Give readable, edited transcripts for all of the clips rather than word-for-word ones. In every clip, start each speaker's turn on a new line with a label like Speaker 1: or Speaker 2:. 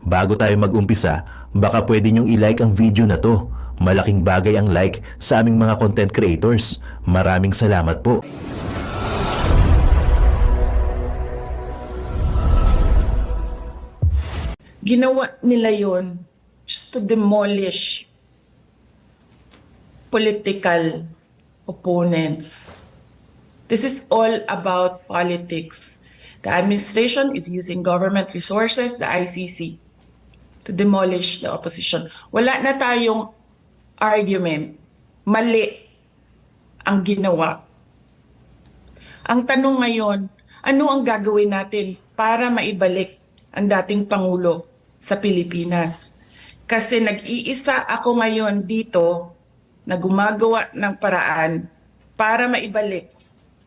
Speaker 1: Bago tayo mag-umpisa, baka pwede nyong i-like ang video na to. Malaking bagay ang like sa aming mga content creators. Maraming salamat po.
Speaker 2: Ginawa nila yon just to demolish political opponents. This is all about politics. The administration is using government resources, the ICC, to demolish the opposition. Wala na tayong argument. Mali ang ginawa. Ang tanong ngayon, ano ang gagawin natin para maibalik ang dating Pangulo sa Pilipinas? Kasi nag-iisa ako ngayon dito na gumagawa ng paraan para maibalik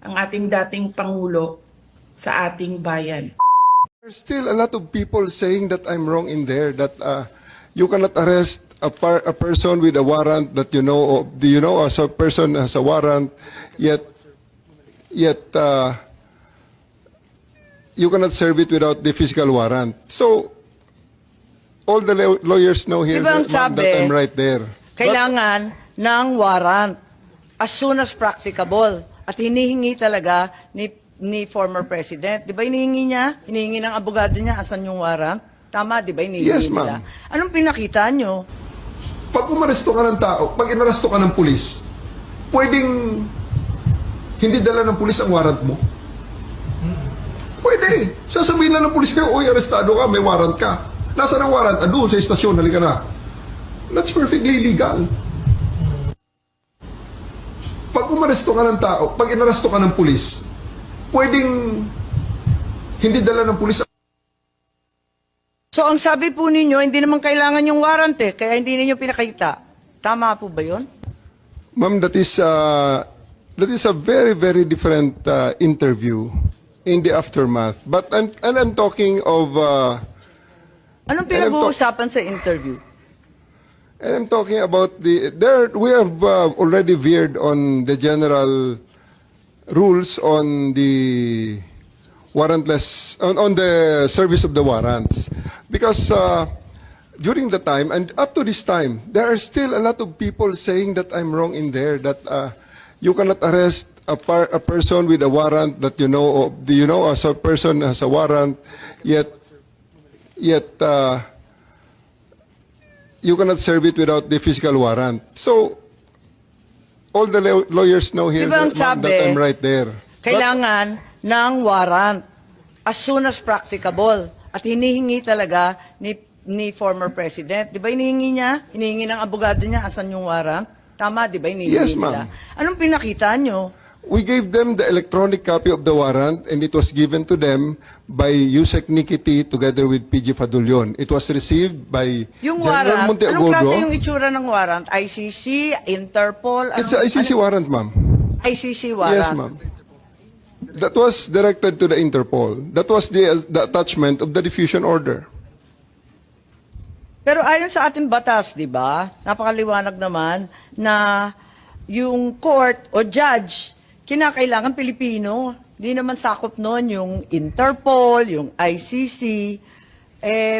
Speaker 2: ang ating dating Pangulo sa ating bayan.
Speaker 3: There's still a lot of people saying that I'm wrong in there, that you cannot arrest a person with a warrant that you know as a person has a warrant, yet you cannot serve it without the physical warrant. So, all the lawyers know here
Speaker 4: Diba ang
Speaker 3: that I'm right there.
Speaker 4: Kailangan ng warrant as soon as practicable. At hinihingi talaga ni former president. Di ba hinihingi niya? Hinihingi ng abogado niya, asan yung warrant? Tama, di ba hinihingi
Speaker 3: Yes,
Speaker 4: nila?
Speaker 3: ma'am.
Speaker 4: Anong pinakita nyo?
Speaker 3: Pag umaresto ka ng tao, pag inaresto ka ng pulis, pwedeng hindi dala ng pulis ang warrant mo? Pwede. Sasabihin lang ng pulis kayo, oy, arestado ka, may warrant ka. Nasaan ang warrant? Ando, sa estasyon, halika na. That's perfectly legal. Pag umaresto ka ng tao, pag inaresto ka ng pulis, pwedeng hindi dala ng pulis.
Speaker 4: So ang sabi po ninyo, hindi naman kailangan yung warrant kaya hindi ninyo pinakita. Tama po ba yun?
Speaker 3: Ma'am, that is a very, very different interview in the aftermath. But I'm talking of...
Speaker 4: Anong pinag-uusapan sa interview?
Speaker 3: And I'm talking about we have already veered on the general rules on the warrantless, on the service of the warrants. Because during the time, and up to this time, there are still a lot of people saying that I'm wrong in there, that you cannot arrest a person with a warrant that you know as a person has a warrant, yet you cannot serve it without the physical warrant. So, all the lawyers know here
Speaker 4: Diba ang
Speaker 3: that
Speaker 4: sabi,
Speaker 3: I'm right there.
Speaker 4: Kailangan ng warrant as soon as practicable. At hinihingi talaga ni former president. Di ba hinihingi niya? Hinihingi ng abogado niya, asan yung warrant? Tama, di ba hinihingi
Speaker 3: Yes,
Speaker 4: nila?
Speaker 3: ma'am.
Speaker 4: Anong pinakita nyo?
Speaker 3: We gave them the electronic copy of the warrant, and it was given to them by Yusek Nikiti together with PG Fadulion. It was received by
Speaker 4: Yung
Speaker 3: General
Speaker 4: warrant, anong klase yung
Speaker 3: Monteagudo.
Speaker 4: itsura ng warrant? ICC, Interpol?
Speaker 3: It's an ICC warrant, ma'am.
Speaker 4: ICC warrant.
Speaker 3: Yes, ma'am. That was directed to the Interpol. That was the attachment of the diffusion order.
Speaker 4: Pero ayon sa ating batas, di ba, napakaliwanag naman na yung court o judge, kinakailangan Pilipino. Di naman sakop noon yung Interpol, yung ICC.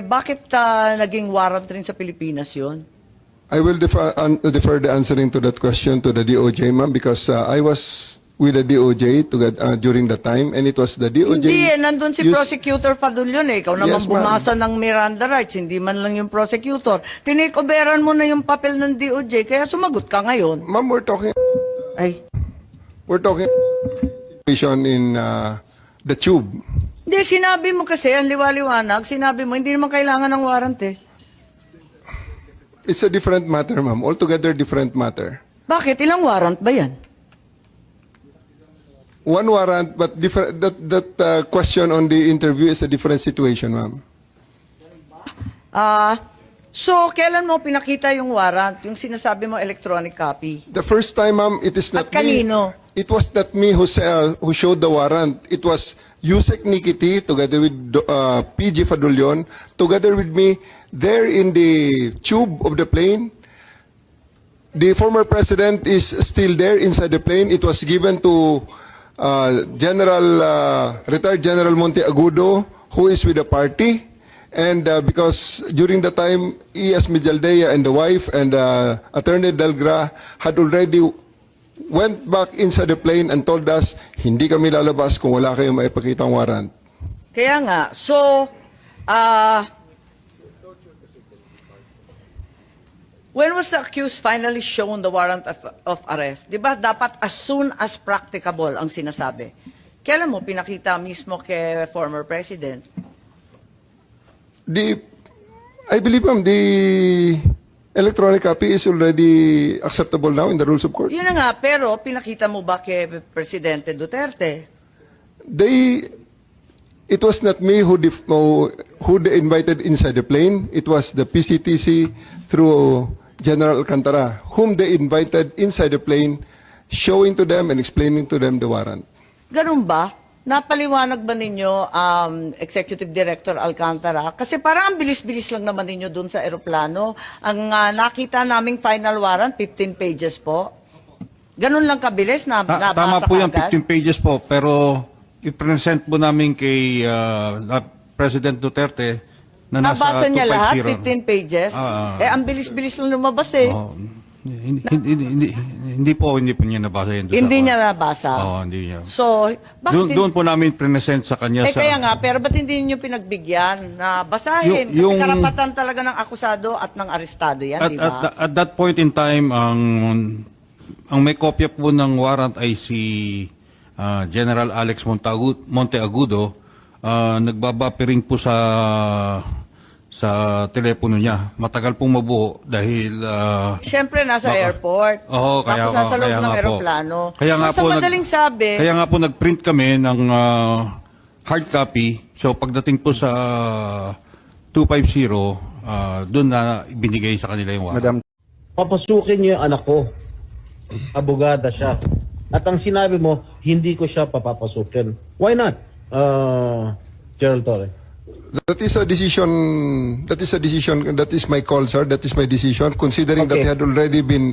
Speaker 4: Bakit naging warrant rin sa Pilipinas yon?
Speaker 3: I will defer the answering to that question to the DOJ, ma'am, because I was with the DOJ during the time, and it was the DOJ...
Speaker 4: Hindi, nandun si Prosecutor Fadulion Ikaw naman
Speaker 3: Yes, ma'am.
Speaker 4: bumasa ng Miranda rights, hindi man lang yung prosecutor. Tinikoberan mo na yung papel ng DOJ, kaya sumagot ka ngayon.
Speaker 3: Ma'am, we're talking situation in the tube.
Speaker 4: Hindi, sinabi mo kasi, ang liwaliwanag, sinabi mo, hindi naman kailangan ng warrant
Speaker 3: It's a different matter, ma'am. Altogether different matter.
Speaker 4: Bakit? Ilang warrant ba yan?
Speaker 3: One warrant, but different. That question on the interview is a different situation, ma'am.
Speaker 4: So, kailan mo pinakita yung warrant? Yung sinasabi mo electronic copy?
Speaker 3: The first time, ma'am, it is not
Speaker 4: At kanino?
Speaker 3: me. It was not me who showed the warrant. It was Yusek Nikiti together with PG Fadulion, together with me there in the tube of the plane. The former president is still there inside the plane. It was given to retired General Monteagudo, who is with the party. And because during the time, E.S. Mijaldea and the wife and Attorney Delgra had already went back inside the plane and told us, hindi kami lalabas kung wala kayong maipakitang warrant.
Speaker 4: Kaya nga, so, when was the accused finally shown the warrant of arrest? Di ba dapat as soon as practicable ang sinasabi? Kailan mo pinakita mismo kay former president?
Speaker 3: I believe, ma'am, the electronic copy is already acceptable now in the rules of court.
Speaker 4: Yun na nga, pero pinakita mo ba kay Presidente Duterte?
Speaker 3: It was not me who they invited inside the plane. It was the PCTC through General Alcantara, whom they invited inside the plane, showing to them and explaining to them the warrant.
Speaker 4: Ganun ba? Napaliwanag ba ninyo, Executive Director Alcantara? Kasi parang ang bilis-bilis lang naman ninyo dun sa eroplano. Ang nakita naming final warrant, 15 pages po. Ganun lang kabilis na nabasa
Speaker 5: Tama po yung
Speaker 4: kaagad?
Speaker 5: 15 pages po, pero i-present po namin kay President Duterte na nasa
Speaker 4: Nabasa niya lahat,
Speaker 5: 250.
Speaker 4: 15 pages? Ang bilis-bilis lang lumabas eh.
Speaker 5: Oh, hindi po niya nabasa yun. doon
Speaker 4: Hindi
Speaker 5: sa-
Speaker 4: niya nabasa.
Speaker 5: Oo, hindi niya.
Speaker 4: So, bakit
Speaker 5: Doon po namin present sa kanya sa...
Speaker 4: kaya nga, pero ba't hindi niyo pinagbigyan na basahin?
Speaker 5: Yung-
Speaker 4: Kasi karapatan talaga ng akusado at ng arestado yan, di ba?
Speaker 5: At that point in time, ang may kopya po ng warrant ay si General Alex Monteagudo. Nagbabapiring po sa telepono niya. Matagal pong mabuo dahil...
Speaker 4: Siyempre, nasa airport.
Speaker 5: Oo, kaya
Speaker 4: Tapos nasa loob
Speaker 5: kaya
Speaker 4: ng
Speaker 5: nga po.
Speaker 4: aeroplano.
Speaker 5: Kaya nga
Speaker 4: so,
Speaker 5: po
Speaker 4: sa madaling sabi,
Speaker 5: Kaya nga po nag-print kami ng hard copy. So pagdating po sa 250, doon na binigay sa kanila yung warrant.
Speaker 6: Papasukin niyo yung anak ko. Abogada siya. At ang sinabi mo, hindi ko siya papapasukin. Why not, Gerald Torre?
Speaker 3: That is a decision. That is my call, sir. That is my decision. Considering that
Speaker 6: Okay.
Speaker 3: he had already been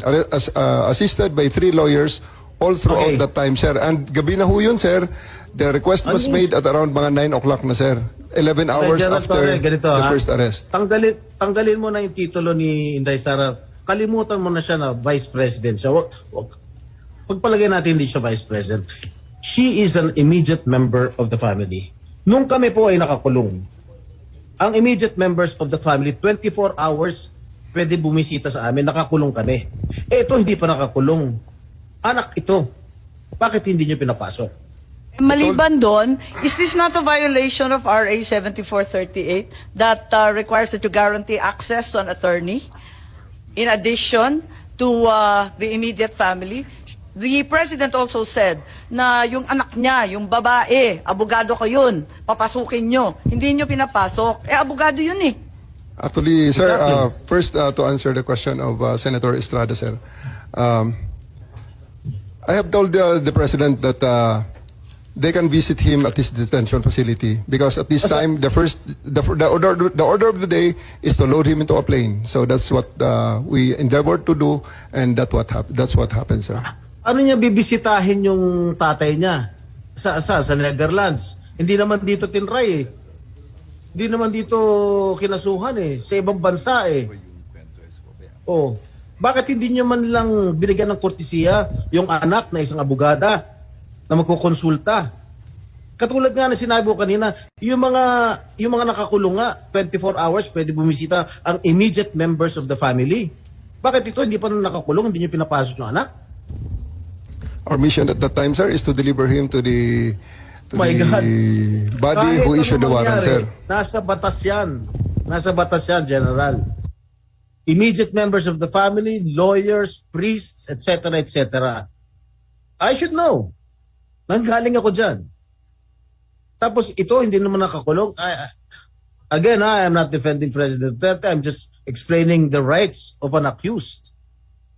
Speaker 3: assisted by 3 lawyers all throughout
Speaker 6: Okay.
Speaker 3: that time, sir. And gabi na ho yun, sir. The request was
Speaker 6: Ano?
Speaker 3: made at around mga 9 o'clock na, sir. 11 hours
Speaker 6: Gerald
Speaker 3: after
Speaker 6: Torre, ganito,
Speaker 3: the
Speaker 6: ha?
Speaker 3: first arrest.
Speaker 6: Tanggalin mo na yung titulo ni Inday Sara. Kalimutan mo na siya na Vice President siya. Pagpalagay natin hindi siya Vice President. She is an immediate member of the family. Nung kami po ay nakakulong, ang immediate members of the family, 24 hours pwede bumisita sa amin, nakakulong kami. Ito hindi pa nakakulong. Anak ito. Bakit hindi niyo pinapasok?
Speaker 4: maliban doon, is this not a violation of RA 7438 that requires that you guarantee access to an attorney in addition to the immediate family? The President also said na yung anak niya, yung babae, abogado ko yun, papasukin nyo. Hindi nyo pinapasok. Abogado yun eh.
Speaker 3: Actually, sir,
Speaker 6: Exactly.
Speaker 3: first to answer the question of Senator Estrada, sir. I have told the President that they can visit him at his detention facility because at this time, the order of the day is to load him into a plane. So that's what we endeavored to do, and that's what happened, sir.
Speaker 6: Ano niya bibisitahin yung tatay niya? Sa Netherlands. Hindi naman dito tinray eh. Hindi naman dito kinasuhan eh. Sa ibang bansa eh. Oh. Bakit hindi niyo man lang binigyan ng kortesiya yung anak na isang abogada na magkukonsulta? Katulad nga na sinabi ko kanina, yung mga nakakulong nga, 24 hours pwede bumisita ang immediate members of the family. Bakit ito hindi pa nakakulong, hindi niyo pinapasok yung anak?
Speaker 3: Our mission at that time, sir, is to deliver him to the
Speaker 6: My God.
Speaker 3: body
Speaker 6: Kahit
Speaker 3: who issued the
Speaker 6: ano
Speaker 3: warrant,
Speaker 6: mangyari,
Speaker 3: sir.
Speaker 6: Nasa batas yan. Nasa batas yan, General. Immediate members of the family, lawyers, priests, etc., etc. I should know. Nanggaling ako dyan. Tapos ito, hindi naman nakakulong. Again, I am not defending President Duterte. I'm just explaining the rights of an accused.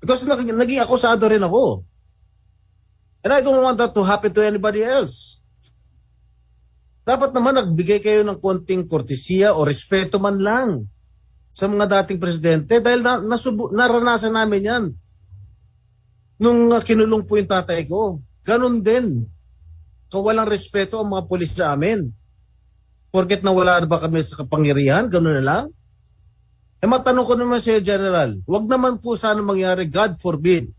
Speaker 6: Because naging akusado rin ako. And I don't want that to happen to anybody else. Dapat naman nagbigay kayo ng konting kortesiya o respeto man lang sa mga dating presidente dahil naranasan namin yan. Nung kinulong po yung tatay ko, ganun din. Kawalang respeto ang mga pulis sa amin. Porket nawala na ba kami sa kapangyarihan, gano'n na lang? Eh matanong ko naman sa'yo, General, wag naman po sana mangyari, God forbid,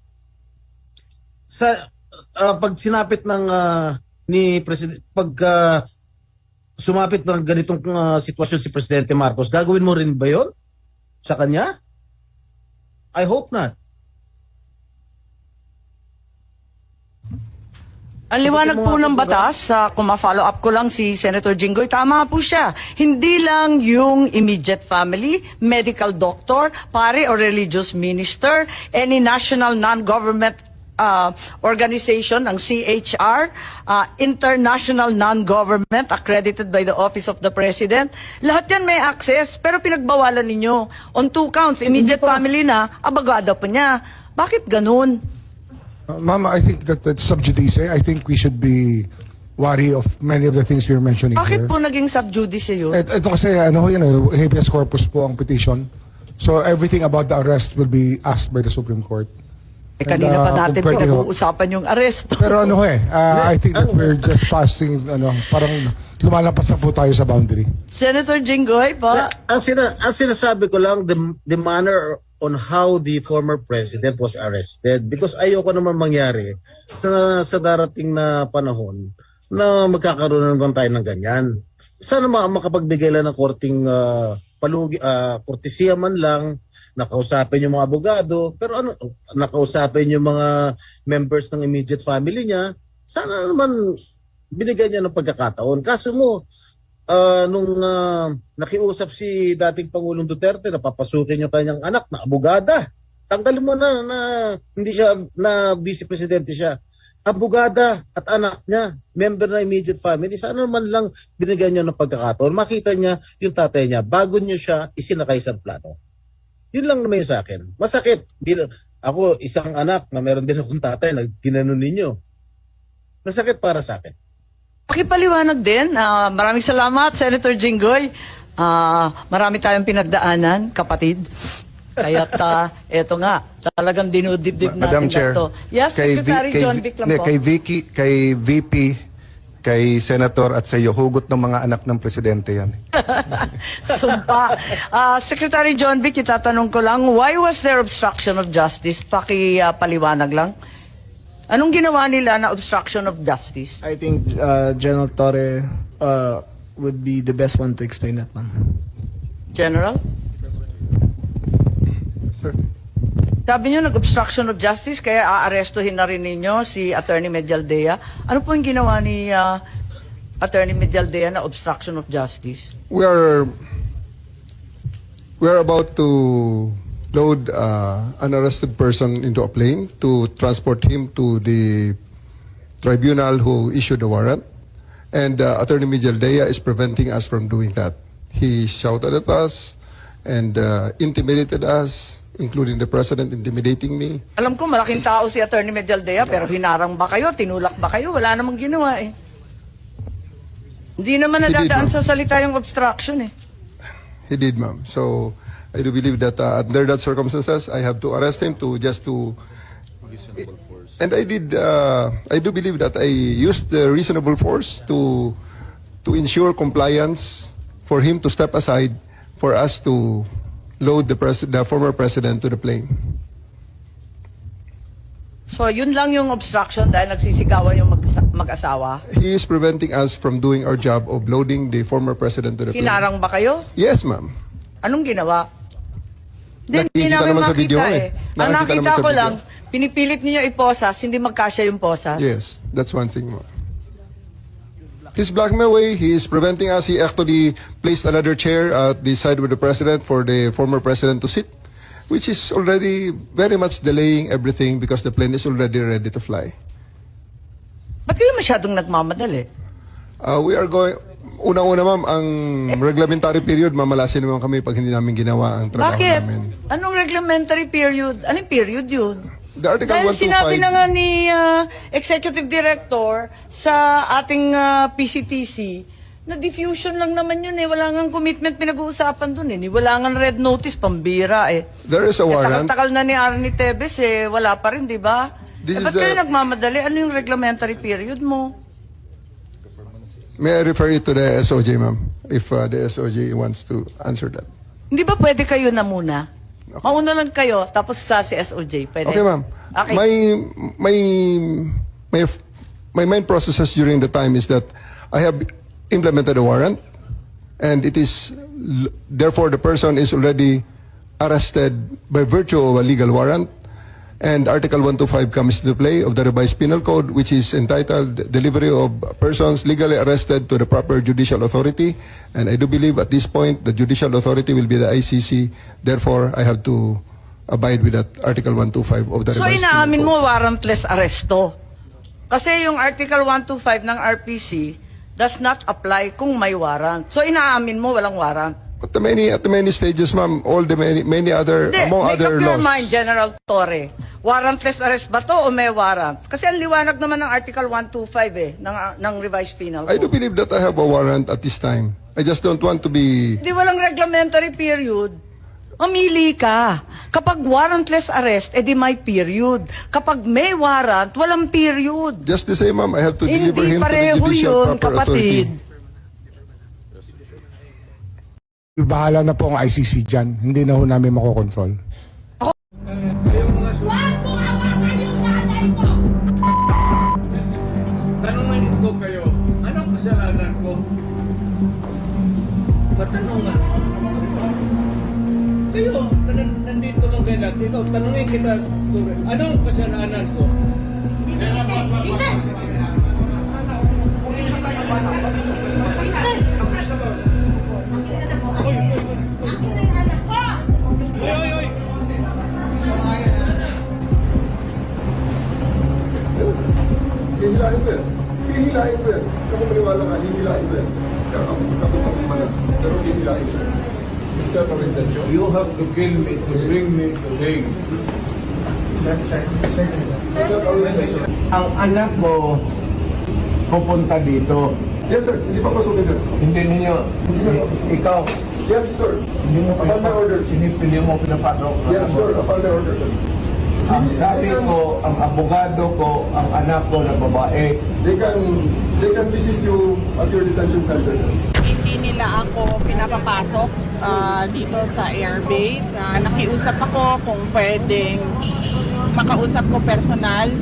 Speaker 6: sa pag sinapit ng ni President, pag sumapit ng ganitong sitwasyon si Presidente Marcos, gagawin mo rin ba yon sa kanya? I hope not.
Speaker 4: Ang liwanag po ng batas, kung ma-follow up ko lang si Senator Jinggoy, tama po siya. Hindi lang yung immediate family, medical doctor, pare or religious minister, any national non-government organization, ang CHR, international non-government accredited by the Office of the President. Lahat yan may access, pero pinagbawalan ninyo. On 2 counts, immediate family na, abogado pa niya. Bakit ganun?
Speaker 7: Ma'am, I think that that's sub judice. I think we should be wary of many of the things you're mentioning
Speaker 4: Bakit
Speaker 7: here.
Speaker 4: po naging sub judice yun?
Speaker 7: Ito kasi, habeas corpus po ang petition. So everything about the arrest will be asked by the Supreme Court.
Speaker 4: Eh, kanina pa natin po,
Speaker 7: kung pwede ho.
Speaker 4: usapan yung arresto.
Speaker 7: Pero I think that we're just passing, parang lumalampas na po tayo sa boundary.
Speaker 4: Senator Jinggoy, pa.
Speaker 6: Ang sinasabi ko lang, the manner on how the former president was arrested, because ayoko naman mangyari sa darating na panahon na magkakaroon naman tayo ng ganyan. Sana makapagbigay lang ng korting kortesiya man lang, nakausapin yung mga abogado, pero nakausapin yung mga members ng immediate family niya, sana naman binigyan niya ng pagkakataon. Kaso mo, nung nakiusap si dating Pangulong Duterte na papasukin yung kanyang anak na abogada, tanggalin mo na hindi siya, na vice presidente siya. Abogada at anak niya, member na immediate family, sana naman lang binigyan niya ng pagkakataon. Makita niya yung tatay niya bago niyo siya isinakay sa plano. Yun lang naman yung sa akin. Masakit. Ako, isang anak na meron din akong tatay na ginanon ninyo. Masakit para sa akin.
Speaker 4: Pakipaliwanag din. Maraming salamat, Senator Jinggoy. Marami tayong pinagdaanan, kapatid. Kaya't eto nga, talagang dinudibdib natin
Speaker 8: Madam Chair,
Speaker 4: ito. Yes, Secretary John Vic lang po.
Speaker 8: kay Vicky, kay VP, kay Senator at sa iyo, hugot ng mga anak ng presidente yan.
Speaker 4: Sumpa. Secretary John Vic, itatanong ko lang, why was there obstruction of justice? Pakipaliwanag lang. Anong ginawa nila na obstruction of justice?
Speaker 9: I think General Torre would be the best one to explain that, ma'am.
Speaker 4: General?
Speaker 3: Sir.
Speaker 4: Sabi niyo nag-obstruction of justice kaya aarestuhin na rin ninyo si Attorney Medialdea. Ano po yung ginawa ni Attorney Medialdea na obstruction of justice?
Speaker 3: We are about to load an arrested person into a plane to transport him to the tribunal who issued the warrant. And Attorney Medialdea is preventing us from doing that. He shouted at us and intimidated us, including the president intimidating me.
Speaker 4: Alam ko malaking tao si Attorney Medialdea pero hinarang ba kayo? Tinulak ba kayo? Wala namang ginawa eh. Hindi naman
Speaker 3: He did,
Speaker 4: nadadaan
Speaker 3: ma'am.
Speaker 4: sa salita yung obstruction eh.
Speaker 3: He did, ma'am. So I do believe that under that circumstances, I have to arrest him and I do believe that I used the reasonable force to ensure compliance for him to step aside for us to load the former president to the plane.
Speaker 4: So yun lang yung obstruction dahil nagsisigawan yung mag-asawa.
Speaker 3: He is preventing us from doing our job of loading the former president to the plane.
Speaker 4: Hinarang ba kayo?
Speaker 3: Yes, ma'am.
Speaker 4: Anong ginawa? Hindi
Speaker 3: Nakikita
Speaker 4: namin
Speaker 3: naman sa
Speaker 4: makita
Speaker 3: video
Speaker 4: eh.
Speaker 3: eh.
Speaker 4: Ang
Speaker 3: Nakikita
Speaker 4: nakita
Speaker 3: naman sa
Speaker 4: ko
Speaker 3: video.
Speaker 4: lang, pinipilit niyo iposas, hindi magkasya yung posas.
Speaker 3: Yes, that's one thing, ma'am. His blackmail way, he is preventing us. He actually placed another chair at the side with the president for the former president to sit, which is already very much delaying everything because the plane is already ready to fly.
Speaker 4: Ba't kayo masyadong nagmamadali?
Speaker 3: We are going, unang-una ma'am, ang reglementary period, mamalasin naman kami pag hindi namin ginawa ang trabaho
Speaker 4: Bakit?
Speaker 3: namin.
Speaker 4: Anong reglementary period? Anong period yun?
Speaker 3: The Article
Speaker 4: Dahil
Speaker 3: 125,
Speaker 4: sinabi na nga ni Executive Director sa ating PCTC na diffusion lang naman yun eh. Wala nga commitment pinag-uusapan dun eh. Wala nga red notice, pambira eh.
Speaker 3: there is a warrant.
Speaker 4: Tagal-tagal na ni Arnie Tevez eh. Wala pa rin, di ba?
Speaker 3: This
Speaker 4: Ba't
Speaker 3: is
Speaker 4: kayo
Speaker 3: a-
Speaker 4: nagmamadali? Ano yung reglementary period mo?
Speaker 3: May I refer you to the SOJ, ma'am? if the SOJ wants to answer that.
Speaker 4: Hindi ba pwede kayo na muna? Mauna lang kayo, tapos sa si SOJ. Pwede?
Speaker 3: Okay, ma'am.
Speaker 4: Okay.
Speaker 3: My main processes during the time is that I have implemented a warrant, and it is therefore the person is already arrested by virtue of a legal warrant, and Article 125 comes into play of the revised penal code, which is entitled delivery of persons legally arrested to the proper judicial authority, and I do believe at this point the judicial authority will be the ICC. Therefore, I have to abide with that Article 125 of the
Speaker 4: So
Speaker 3: revised
Speaker 4: inaamin
Speaker 3: penal code.
Speaker 4: mo warrantless arresto. Kasi yung Article 125 ng RPC does not apply kung may warrant. So inaamin mo walang warrant.
Speaker 3: At the many stages, ma'am, all the many other,
Speaker 4: Hindi,
Speaker 3: among
Speaker 4: make
Speaker 3: other
Speaker 4: up your
Speaker 3: laws.
Speaker 4: mind, General Torre. Warrantless arrest ba to o may warrant? Kasi ang liwanag naman ng Article 125 ng revised penal
Speaker 3: I do
Speaker 4: code.
Speaker 3: believe that I have a warrant at this time. I just don't want to be...
Speaker 4: Hindi walang reglementary period. Mamili ka. Kapag warrantless arrest, edi may period. Kapag may warrant, walang period.
Speaker 3: Just the same, ma'am, I have to deliver
Speaker 4: Hindi
Speaker 3: him to the
Speaker 4: pareho
Speaker 3: judicial
Speaker 4: yun,
Speaker 3: proper authority.
Speaker 4: kapatid.
Speaker 7: Bahala na po ang ICC dyan. Hindi na ho namin makokontrol.
Speaker 6: Tanungin ko kayo, anong kasalanan ko? Matanong nga. Kayo, nandito lang kayo natin. Ikaw, tanungin kita, Ture, anong kasalanan ko?
Speaker 3: Hihilain ko yan. Hihilain ko yan. Ako maniwala ka, hihilain ko yan. Pero hihilain ko yan. Is that our intention?
Speaker 6: You have to kill me to bring me to him.
Speaker 3: Is that our intention?
Speaker 6: Ang anak mo pupunta dito.
Speaker 3: Yes, sir. Hindi pa pasukin yun.
Speaker 6: Hindi ninyo, ikaw,
Speaker 3: Yes, sir.
Speaker 6: hindi mo
Speaker 3: Upon my orders.
Speaker 6: Hindi mo pinapasok.
Speaker 3: Yes, sir. Upon my orders, sir.
Speaker 6: Ang sabi ko, ang abogado ko, ang anak ko na babae,
Speaker 3: They can visit you at your detention center, sir.
Speaker 10: Hindi nila ako pinapapasok dito sa airbase. Nakiusap ako kung pwedeng makausap ko personal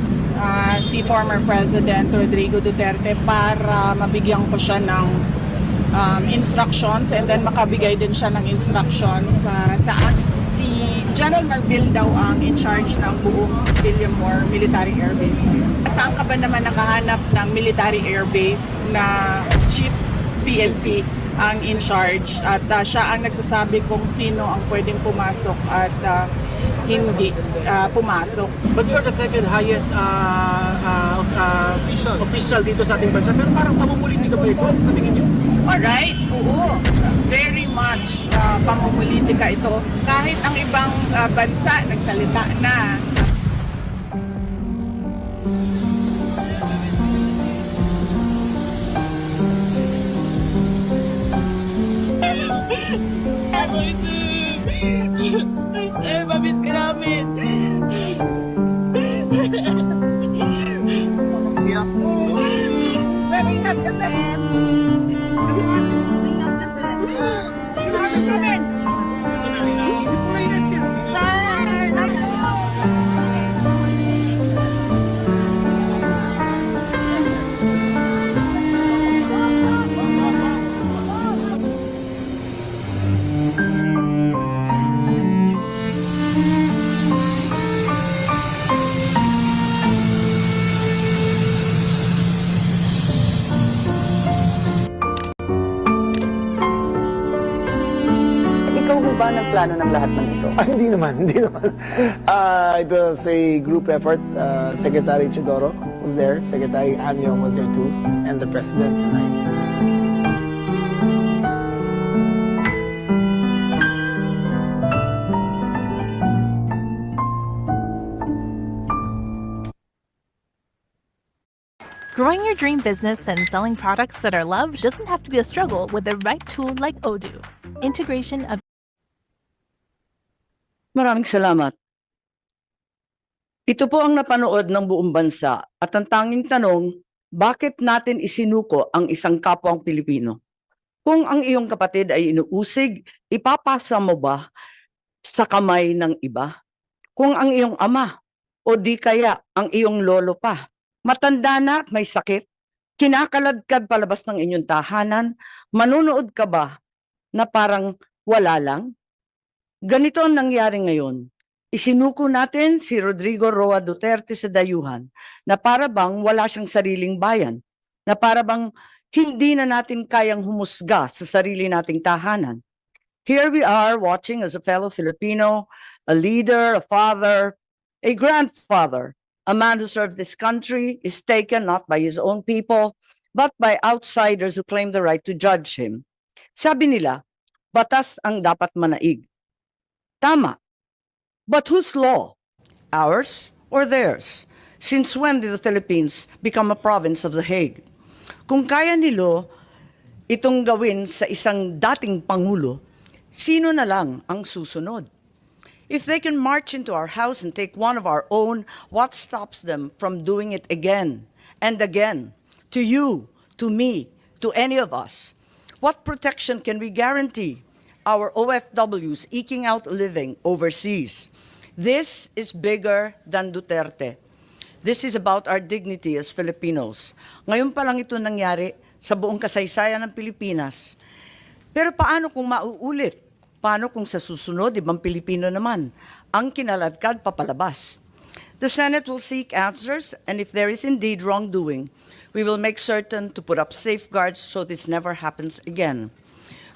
Speaker 10: si former President Rodrigo Duterte para mabigyan ko siya ng instructions and then makabigay din siya ng instructions sa si General Marbil daw ang in charge ng buong Villamor Military Airbase. Saan ka ba naman nakahanap ng military airbase na chief PNP ang in charge at siya ang nagsasabi kung sino ang pwedeng pumasok at hindi pumasok.
Speaker 11: But you are the second highest official dito sa ating bansa. Pero parang pamumulitika ba ito sa tingin niyo?
Speaker 10: Alright, oo. Very much pamumulitika ito. Kahit ang ibang bansa nagsalita na.
Speaker 11: Eh, mabit ka namin!
Speaker 4: Ikaw ho ba nagplano ng lahat ng ito?
Speaker 9: Hindi naman, hindi naman. It was a group effort. Secretary Chidoro was there, Secretary Anyong was there too, and the President and I.
Speaker 12: Growing your dream business and selling products that are loved doesn't have to be a struggle with the right tool like Odoo. Integration of
Speaker 4: Maraming salamat. Ito po ang napanood ng buong bansa at ang tanging tanong, bakit natin isinuko ang isang kapwang Pilipino? Kung ang iyong kapatid ay inuusig, ipapasa mo ba sa kamay ng iba? Kung ang iyong ama o di kaya ang iyong lolo pa, matanda na at may sakit, kinakaladkad palabas ng inyong tahanan, manunood ka ba na parang wala lang? Ganito ang nangyari ngayon. Isinuko natin si Rodrigo Roa Duterte sa dayuhan na para bang wala siyang sariling bayan, na para bang hindi na natin kayang humusga sa sarili nating tahanan. Here we are watching as a fellow Filipino, a leader, a father, a grandfather, a man who served this country is taken not by his own people, but by outsiders who claim the right to judge him. Sabi nila, batas ang dapat manaig. Tama. But whose law? Ours or theirs? Since when did the Philippines become a province of The Hague? Kung kaya nilo itong gawin sa isang dating pangulo, sino na lang ang susunod? If they can march into our house and take one of our own, what stops them from doing it again and again? To you, to me, to any of us. What protection can we guarantee our OFWs eking out a living overseas? This is bigger than Duterte. This is about our dignity as Filipinos. Ngayon pa lang ito nangyari sa buong kasaysayan ng Pilipinas. Pero paano kung mauulit? Paano kung sa susunod, ibang Pilipino naman ang kinaladkad papalabas? The Senate will seek answers, and if there is indeed wrongdoing, we will make certain to put up safeguards so this never happens again.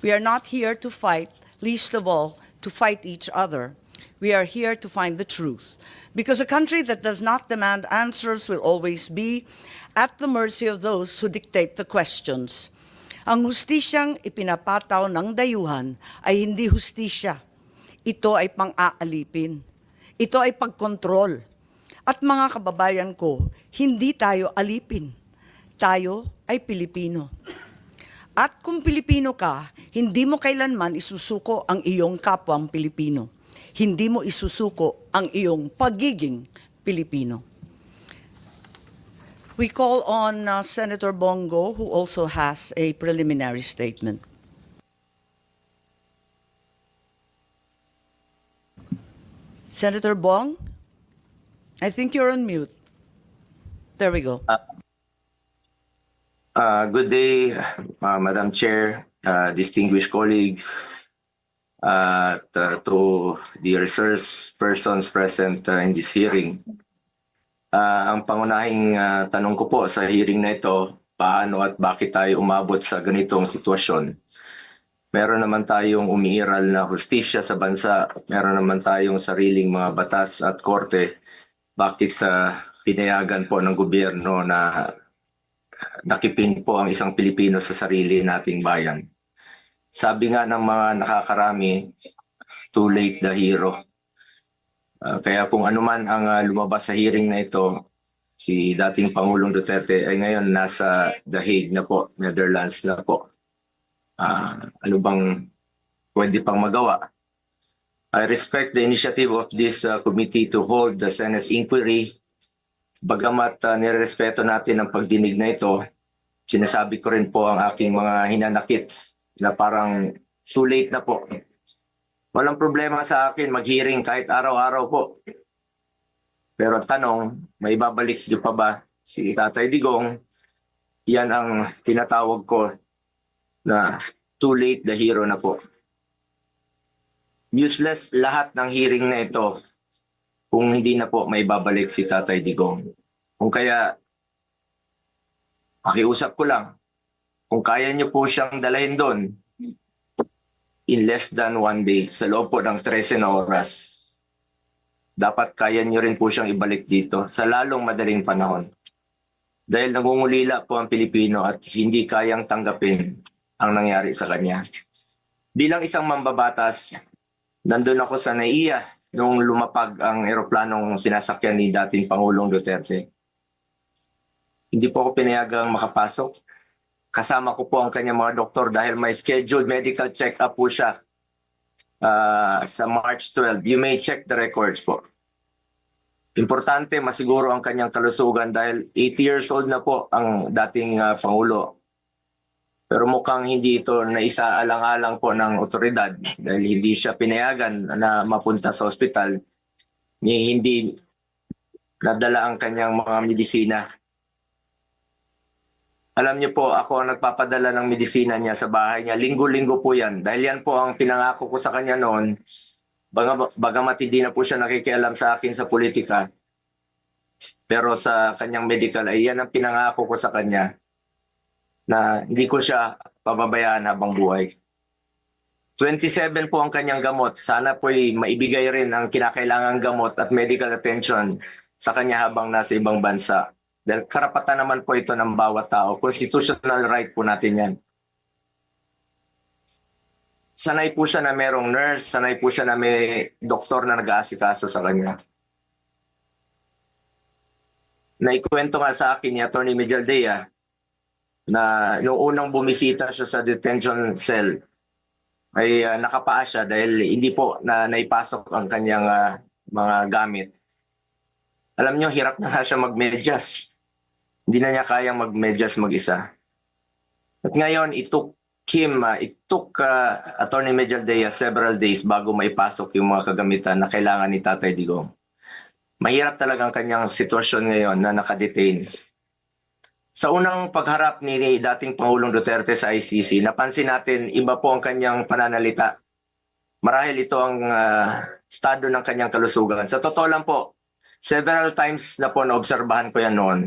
Speaker 4: We are not here to fight, least of all, to fight each other. We are here to find the truth. Because a country that does not demand answers will always be at the mercy of those who dictate the questions. Ang hustisyang ipinapataw ng dayuhan ay hindi hustisya. Ito ay pang-aalipin. Ito ay pagkontrol. At mga kababayan ko, hindi tayo alipin. Tayo ay Pilipino. At kung Pilipino ka, hindi mo kailanman isusuko ang iyong kapwang Pilipino. Hindi mo isusuko ang iyong pagiging Pilipino. We call on Senator Bongo, who also has a preliminary statement. Senator Bong, I think you're on mute. There we go.
Speaker 13: Good day, Madam Chair, distinguished colleagues, to the resource persons present in this hearing. Ang pangunahing tanong ko po sa hearing na ito, paano at bakit tayo umabot sa ganitong sitwasyon? Meron naman tayong umiiral na hustisya sa bansa, meron naman tayong sariling mga batas at korte. Bakit pinayagan po ng gobyerno na nakipin po ang isang Pilipino sa sarili nating bayan? Sabi nga ng mga nakakarami, too late the hero. Kaya kung ano man ang lumabas sa hearing na ito, si dating Pangulong Duterte ay ngayon nasa The Hague na po, Netherlands na po. Ano bang pwede pang magawa? I respect the initiative of this committee to hold the Senate inquiry. Bagamat nirerespeto natin ang pagdinig na ito, sinasabi ko rin po ang aking mga hinanakit na parang too late na po. Walang problema sa akin mag-hearing kahit araw-araw po. Pero tanong, may babalik niyo pa ba si Tatay Digong? Yan ang tinatawag ko na too late the hero na po. Useless lahat ng hearing na ito kung hindi na po may babalik si Tatay Digong. Kung kaya, pakiusap ko lang, kung kaya niyo po siyang dalhin doon, in less than 1 day, sa loob po ng 13 na oras, dapat kaya niyo rin po siyang ibalik dito sa lalong madaling panahon. Dahil nangungulila po ang Pilipino at hindi kayang tanggapin ang nangyari sa kanya. Bilang isang mambabatas, nandun ako sa NAIA nung lumapag ang eroplanong sinasakyan ni dating Pangulong Duterte. Hindi po ako pinayagang makapasok. Kasama ko po ang kanyang mga doktor dahil may scheduled medical check-up po siya sa March 12. You may check the records po. Importante, masiguro ang kanyang kalusugan dahil 80 years old na po ang dating Pangulo. Pero mukhang hindi ito naisaalang-alang po ng otoridad dahil hindi siya pinayagan na mapunta sa ospital, ni hindi nadala ang kanyang mga medisina. Alam niyo po, ako ang nagpapadala ng medisina niya sa bahay niya. Linggo-linggo po yan. Dahil yan po ang pinangako ko sa kanya noon, bagamat hindi na po siya nakikialam sa akin sa politika. Pero sa kanyang medical, ay yan ang pinangako ko sa kanya na hindi ko siya pababayaan habang buhay. 27 po ang kanyang gamot. Sana po'y maibigay rin ang kinakailangang gamot at medical attention sa kanya habang nasa ibang bansa. Dahil karapatan naman po ito ng bawat tao. Constitutional right po natin yan. Sanay po siya na merong nurse, sanay po siya na may doktor na nag-aasikaso sa kanya. Naikwento nga sa akin ni Atty. Mejaldea na noong unang bumisita siya sa detention cell ay nakapaa siya dahil hindi po na naipasok ang kanyang mga gamit. Alam niyo, hirap na nga siya magmedyas. Hindi na niya kayang magmedyas mag-isa. At ngayon, it took Atty. Mejaldea several days bago maipasok yung mga kagamitan na kailangan ni Tatay Digong. Mahirap talagang kanyang sitwasyon ngayon na nakadetain. Sa unang pagharap ni dating Pangulong Duterte sa ICC, napansin natin iba po ang kanyang pananalita. Marahil ito ang estado ng kanyang kalusugan. Sa totoo lang po, several times na po naobserbahan ko yan noon.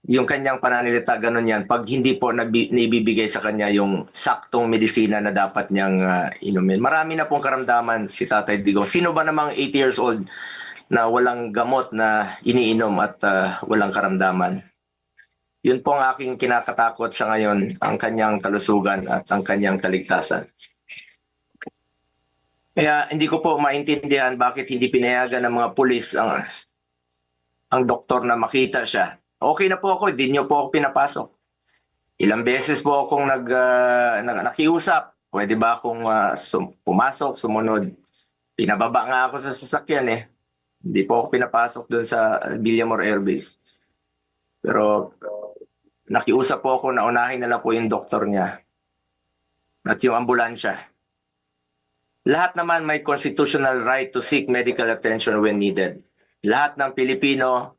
Speaker 13: Yung kanyang pananalita, ganun yan. Pag hindi po naibibigay sa kanya yung saktong medisina na dapat niyang inumin. Marami na pong karamdaman si Tatay Digong. Sino ba namang 80 years old na walang gamot na iniinom at walang karamdaman? Yun po ang aking kinakatakot sa ngayon, ang kanyang kalusugan at ang kanyang kaligtasan. Kaya hindi ko po maintindihan bakit hindi pinayagan ng mga pulis ang doktor na makita siya. Okay na po ako, hindi niyo po ako pinapasok. Ilang beses po akong nakiusap. Pwede ba akong pumasok, sumunod? Pinababa nga ako sa sasakyan eh. Hindi po ako pinapasok doon sa Villamor Air Base. Pero nakiusap po ako na unahin na lang po yung doktor niya at yung ambulansya. Lahat naman may constitutional right to seek medical attention when needed. Lahat ng Pilipino,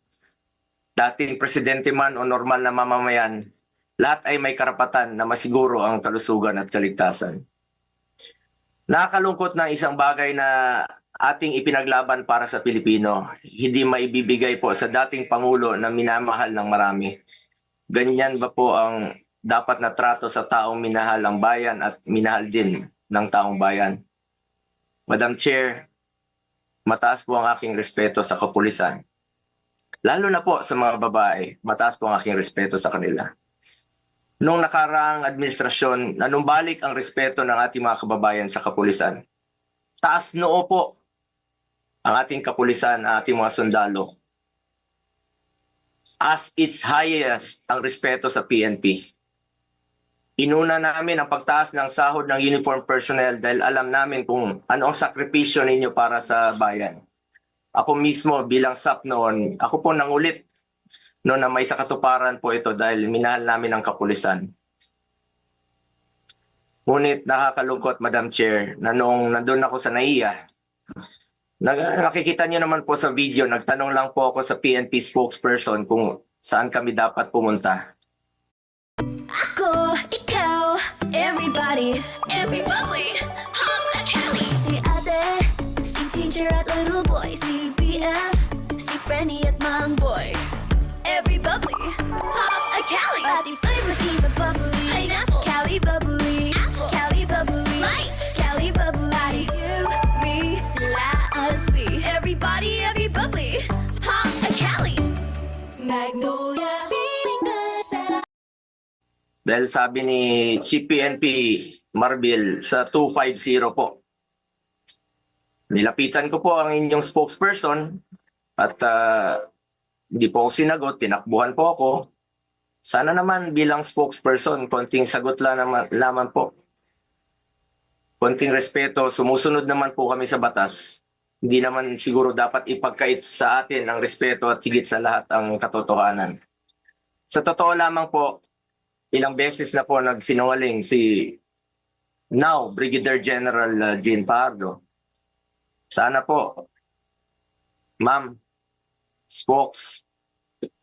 Speaker 13: dating presidente man o normal na mamamayan, lahat ay may karapatan na masiguro ang kalusugan at kaligtasan. Nakakalungkot na isang bagay na ating ipinaglaban para sa Pilipino, hindi maibibigay po sa dating Pangulo na minamahal ng marami. Ganyan ba po ang dapat na trato sa taong minahal ang bayan at minahal din ng taong bayan? Madam Chair, mataas po ang aking respeto sa kapulisan. Lalo na po sa mga babae, mataas po ang aking respeto sa kanila. Noong nakaraang administrasyon, nanumbalik ang respeto ng ating mga kababayan sa kapulisan. Taas noo po ang ating kapulisan, ang ating mga sundalo. As its highest ang respeto sa PNP. Inuna namin ang pagtaas ng sahod ng uniform personnel dahil alam namin kung ano ang sakripisyo ninyo para sa bayan. Ako mismo bilang SAP noon, ako po nangulit noon na may sakatuparan po ito dahil minahal namin ang kapulisan. Ngunit nakakalungkot, Madam Chair, na noong nandun ako sa NAIA, nakikita niyo naman po sa video, nagtanong lang po ako sa PNP spokesperson kung saan kami dapat pumunta.
Speaker 14: Ako, ikaw, everybody, Pop Academy. Si ate, si teacher at little boy, si BF, si Frenny at Mang Boy. Every bubbly, Pop Academy. Pati flavors keep it bubbly. Pineapple, Cali bubbly, apple, Cali bubbly, light, Cali bubbly. You, me, sila, us, we. Everybody, every bubbly, Pop Academy. Magnolia, feeling good, set up.
Speaker 13: Dahil sabi ni Chief PNP Marbil sa 250 po. Nilapitan ko po ang inyong spokesperson at hindi po ako sinagot, tinakbuhan po ako. Sana naman bilang spokesperson, konting sagot lamang po. Konting respeto, sumusunod naman po kami sa batas. Hindi naman siguro dapat ipagkait sa atin ang respeto at higit sa lahat ang katotohanan. Sa totoo lamang po, Ilang beses na po nagsinungaling si now Brigadier General Jean Pardo. Sana po, ma'am,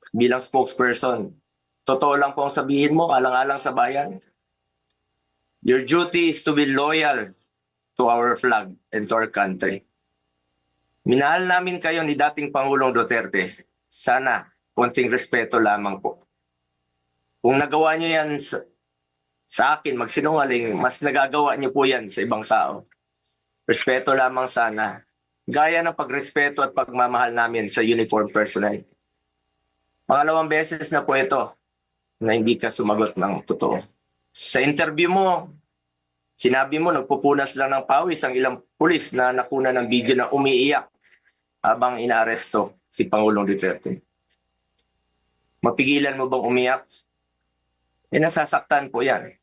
Speaker 13: bilang spokesperson, totoo lang po ang sabihin mo, alang-alang sa bayan. Your duty is to be loyal to our flag and to our country. Minahal namin kayo ni dating Pangulong Duterte. Sana, konting respeto lamang po. Kung nagawa niyo yan sa akin, magsinungaling, mas nagagawa niyo po yan sa ibang tao. Respeto lamang sana. Gaya ng pagrespeto at pagmamahal namin sa uniform personnel. Pangalawang beses na po ito na hindi ka sumagot ng totoo. Sa interview mo, sinabi mo nagpupunas lang ng pawis ang ilang pulis na nakuna ng video na umiiyak habang inaaresto si Pangulong Duterte. Mapigilan mo bang umiyak? Nasasaktan po yan.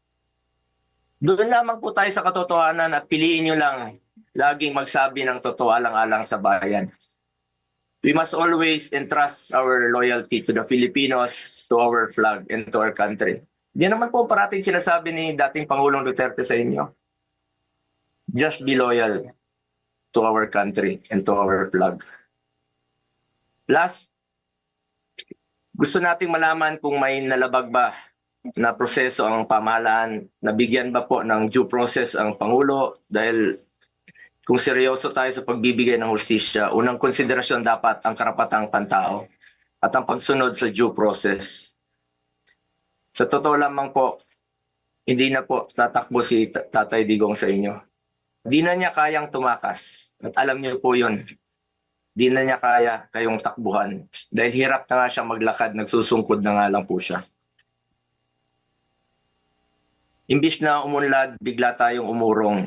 Speaker 13: Doon lamang po tayo sa katotohanan at piliin nyo lang laging magsabi ng totoo alang-alang sa bayan. We must always entrust our loyalty to the Filipinos, to our flag, and to our country. Di naman po parating sinasabi ni dating Pangulong Duterte sa inyo. Just be loyal to our country and to our flag. Last, gusto nating malaman kung may nalabag ba na proseso ang pamahalaan, nabigyan ba po ng due process ang Pangulo dahil kung seryoso tayo sa pagbibigay ng hustisya, unang konsiderasyon dapat ang karapatang pantao at ang pagsunod sa due process. Sa totoo lamang po, hindi na po tatakbo si Tatay Digong sa inyo. Di na niya kayang tumakas. At alam niyo po yun. Di na niya kaya kayong takbuhan. Dahil hirap na nga siya maglakad, nagsusungkod na nga lang po siya. Imbis na umunlad, bigla tayong umurong.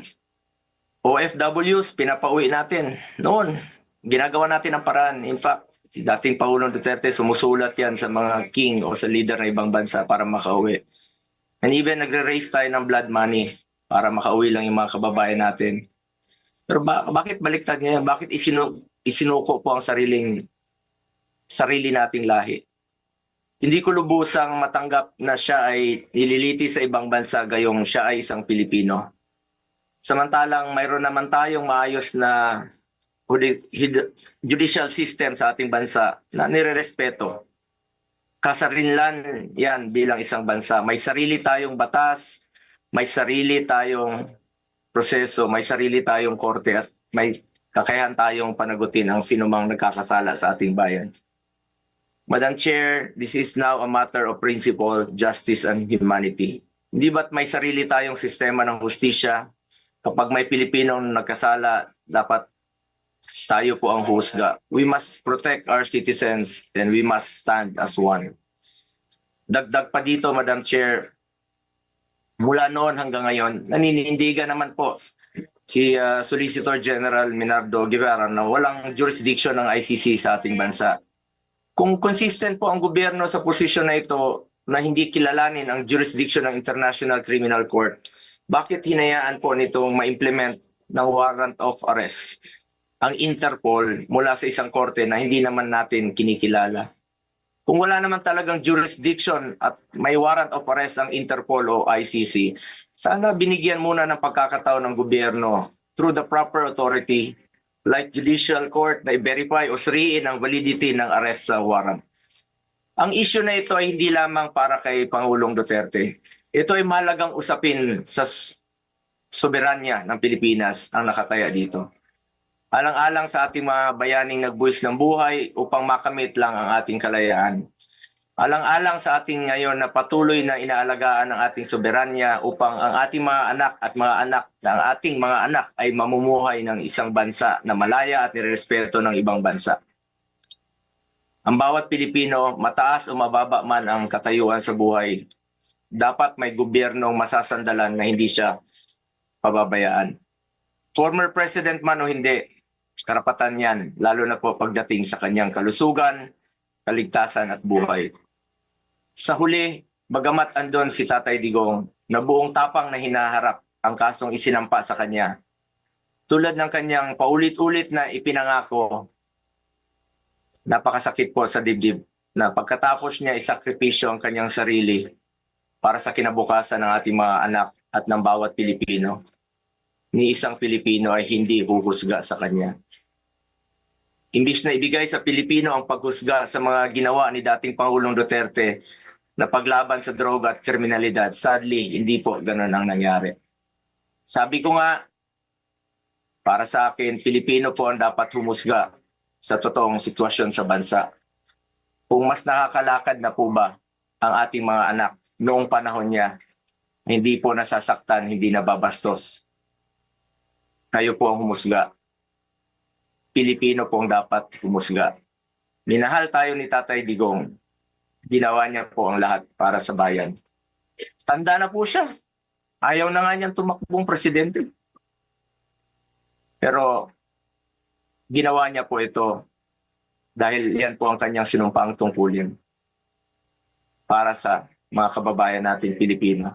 Speaker 13: OFWs, pinapauwi natin. Noon, ginagawa natin ang paraan. In fact, si dating Pangulong Duterte sumusulat yan sa mga king o sa leader ng ibang bansa para makauwi. And even nagre-raise tayo ng blood money para makauwi lang yung mga kababayan natin. Pero bakit baliktad niya yan? Bakit isinuko po ang sarili nating lahi? Hindi ko lubusang matanggap na siya ay nililiti sa ibang bansa gayong siya ay isang Pilipino. Samantalang mayroon naman tayong maayos na judicial system sa ating bansa na nirerespeto. Kasarinlan yan bilang isang bansa. May sarili tayong batas, may sarili tayong proseso, may sarili tayong korte at may kakayahan tayong panagutin ang sinumang nagkakasala sa ating bayan. Madam Chair, this is now a matter of principle, justice, and humanity. Hindi ba't may sarili tayong sistema ng hustisya? Kapag may Pilipinong nagkasala, dapat tayo po ang husga. We must protect our citizens and we must stand as one. Dagdag pa dito, Madam Chair, mula noon hanggang ngayon, naninindigan naman po si Solicitor General Minardo Guevara na walang jurisdiction ng ICC sa ating bansa. Kung consistent po ang gobyerno sa posisyon na ito na hindi kilalanin ang jurisdiction ng International Criminal Court, bakit hinayaan po nitong ma-implement ng warrant of arrest ang Interpol mula sa isang korte na hindi naman natin kinikilala? Kung wala naman talagang jurisdiction at may warrant of arrest ang Interpol o ICC, sana binigyan muna ng pagkakataon ng gobyerno through the proper authority like judicial court na i-verify o suriin ang validity ng arrest sa warrant. Ang issue na ito ay hindi lamang para kay Pangulong Duterte. Ito ay mahalagang usapin sa soberanya ng Pilipinas ang nakataya dito. Alang-alang sa ating mga bayaning nagbuwis ng buhay upang makamit lang ang ating kalayaan. Alang-alang sa ating ngayon na patuloy na inaalagaan ng ating soberanya upang ang ating mga anak at mga anak ng ating mga anak ay mamumuhay ng isang bansa na malaya at nirerespeto ng ibang bansa. Ang bawat Pilipino, mataas o mababa man ang katayuan sa buhay, dapat may gobyernong masasandalan na hindi siya pababayaan. Former president man o hindi, karapatan yan, lalo na po pagdating sa kanyang kalusugan, kaligtasan at buhay. Sa huli, bagamat andon si Tatay Digong na buong tapang na hinaharap ang kasong isinampa sa kanya, tulad ng kanyang paulit-ulit na ipinangako, napakasakit po sa dibdib na pagkatapos niya isakripisyo ang kanyang sarili para sa kinabukasan ng ating mga anak at ng bawat Pilipino. Ni isang Pilipino ay hindi huhusga sa kanya. Imbis na ibigay sa Pilipino ang paghusga sa mga ginawa ni dating Pangulong Duterte na paglaban sa droga at kriminalidad, sadly, hindi po ganun ang nangyari. Sabi ko nga, para sa akin, Pilipino po ang dapat humusga sa totoong sitwasyon sa bansa. Kung mas nakakalakad na po ba ang ating mga anak noong panahon niya, hindi po nasasaktan, hindi nababastos. Kayo po ang humusga. Pilipino po ang dapat humusga. Minahal tayo ni Tatay Digong. Ginawa niya po ang lahat para sa bayan. Tanda na po siya. Ayaw na nga niyang tumakbong presidente. Pero ginawa niya po ito dahil yan po ang kanyang sinumpaang tungkulin para sa mga kababayan natin Pilipino.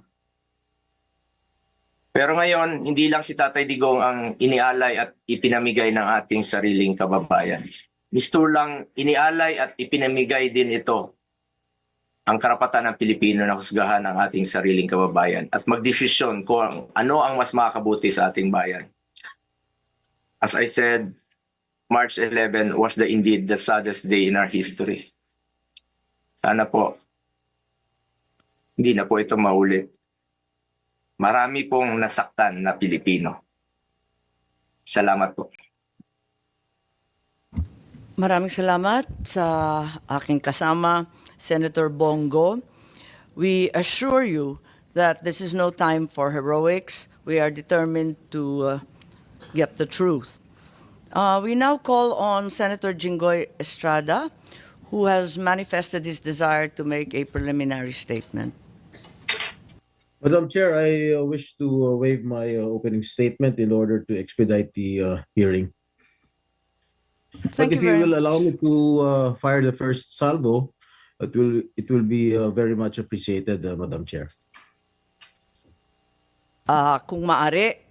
Speaker 13: Pero ngayon, hindi lang si Tatay Digong ang inialay at ipinamigay ng ating sariling kababayan. Mistur lang inialay at ipinamigay din ito ang karapatan ng Pilipino na husgahan ang ating sariling kababayan at magdesisyon kung ano ang mas makakabuti sa ating bayan. As I said, March 11 was indeed the saddest day in our history. Sana po, hindi na po ito maulit. Marami pong nasaktan na Pilipino. Salamat po.
Speaker 4: Maraming salamat sa aking kasama, Senator Bongo. We assure you that this is no time for heroics. We are determined to get the truth. We now call on Senator Jinggoy Estrada, who has manifested his desire to make a preliminary statement.
Speaker 6: Madam Chair, I wish to waive my opening statement in order to expedite the hearing.
Speaker 4: Thank
Speaker 6: But if
Speaker 4: you
Speaker 6: you
Speaker 4: very
Speaker 6: will allow me to fire the first salvo, it will be very much appreciated, Madam Chair.
Speaker 4: Kung maaari,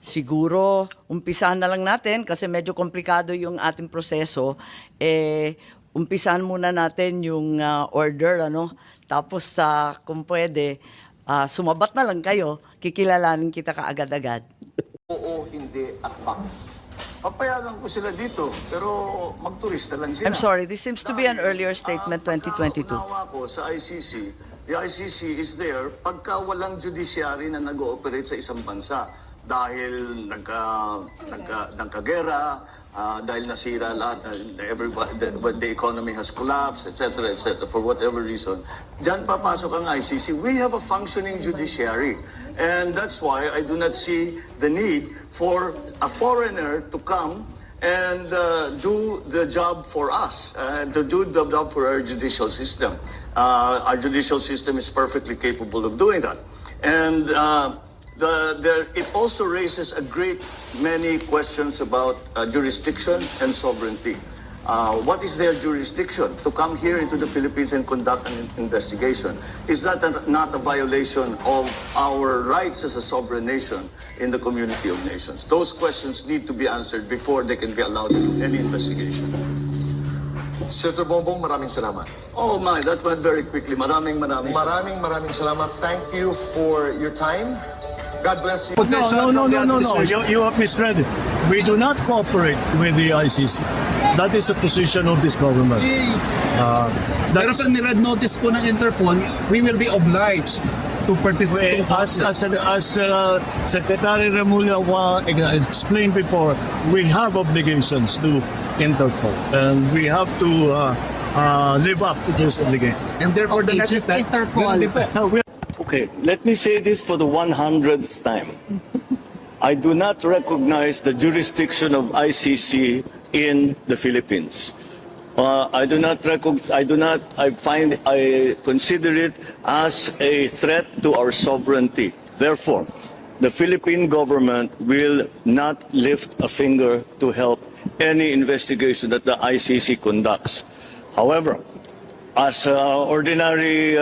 Speaker 4: siguro umpisahan na lang natin kasi medyo komplikado yung ating proseso. Umpisahan muna natin yung order, ano? Tapos kung pwede, sumabat na lang kayo, kikilalanin kita kaagad-agad.
Speaker 15: Oo, hindi, akbak. Papayagan ko sila dito, pero magturista lang sila.
Speaker 4: I'm sorry, this seems to be an earlier statement, 2022.
Speaker 15: Unawa ko sa ICC, the ICC is there pagka walang judiciary na nag-ooperate sa isang bansa. Dahil nagkagera, dahil nasira lahat, the economy has collapsed, etc., for whatever reason. Diyan papasok ang ICC. We have a functioning judiciary. And that's why I do not see the need for a foreigner to come and do the job for us, to do the job for our judicial system. Our judicial system is perfectly capable of doing that. And it also raises a great many questions about jurisdiction and sovereignty. What is their jurisdiction to come here into the Philippines and conduct an investigation? Is that not a violation of our rights as a sovereign nation in the community of nations? Those questions need to be answered before they can be allowed to do any investigation.
Speaker 16: Senator Bongbong, maraming salamat.
Speaker 15: Oh my, that went very quickly. Maraming
Speaker 16: salamat. Thank you for your time. God bless you.
Speaker 11: No. You have misread it. We do not cooperate with the ICC. That is the position of this government.
Speaker 6: Pero pag ni-red notice po ng Interpol, we will be obliged to participate.
Speaker 11: As Secretary Remulla explained before, we have obligations to Interpol, and we have to live up to those obligations.
Speaker 6: And therefore, the next step,
Speaker 15: Okay, let me say this for the 100th time. I do not recognize the jurisdiction of ICC in the Philippines. I consider it as a threat to our sovereignty. Therefore, the Philippine government will not lift a finger to help any investigation that the ICC conducts. However, as ordinary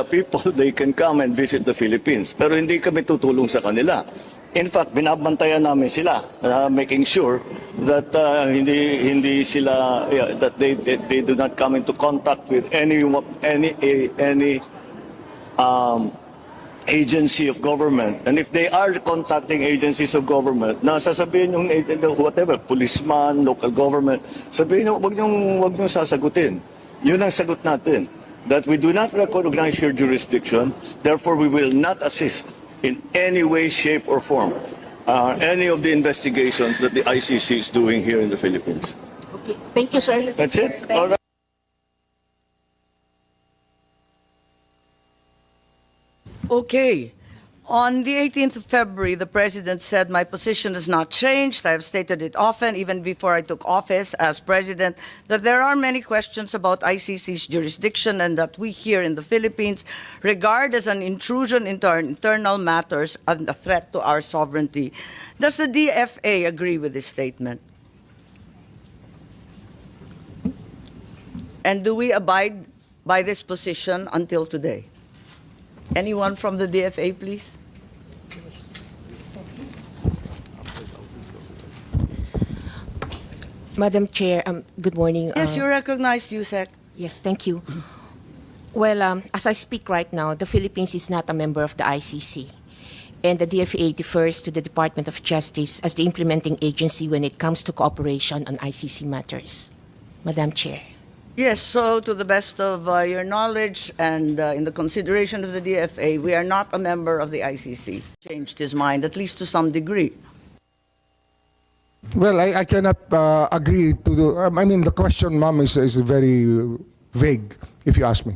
Speaker 15: people, they can come and visit the Philippines. Pero hindi kami tutulong sa kanila. In fact, binabantayan namin sila, making sure that hindi sila that they do not come into contact with any agency of government. And if they are contacting agencies of government, na sasabihin yung whatever, policeman, local government, sabihin nyo, wag nyong sasagutin. Yun ang sagot natin. That we do not recognize your jurisdiction, therefore we will not assist in any way, shape, or form any of the investigations that the ICC is doing here in the Philippines.
Speaker 10: Okay. Thank you, sir.
Speaker 15: That's it? All right.
Speaker 4: Okay. On the 18th of February, the President said, my position has not changed. I have stated it often, even before I took office as President, that there are many questions about ICC's jurisdiction and that we here in the Philippines regard as an intrusion into our internal matters and a threat to our sovereignty. Does the DFA agree with this statement? And do we abide by this position until today? Anyone from the DFA, please?
Speaker 17: Madam Chair, good morning.
Speaker 4: Yes, you recognize USEC.
Speaker 17: Yes, thank you. Well, as I speak right now, the Philippines is not a member of the ICC. And the DFA defers to the Department of Justice as the implementing agency when it comes to cooperation on ICC matters. Madam Chair.
Speaker 4: Yes, so to the best of your knowledge and in the consideration of the DFA, we are not a member of the ICC. Changed his mind, at least to some degree.
Speaker 7: Well, I cannot agree to the. I mean, the question, ma'am, is very vague, if you ask me.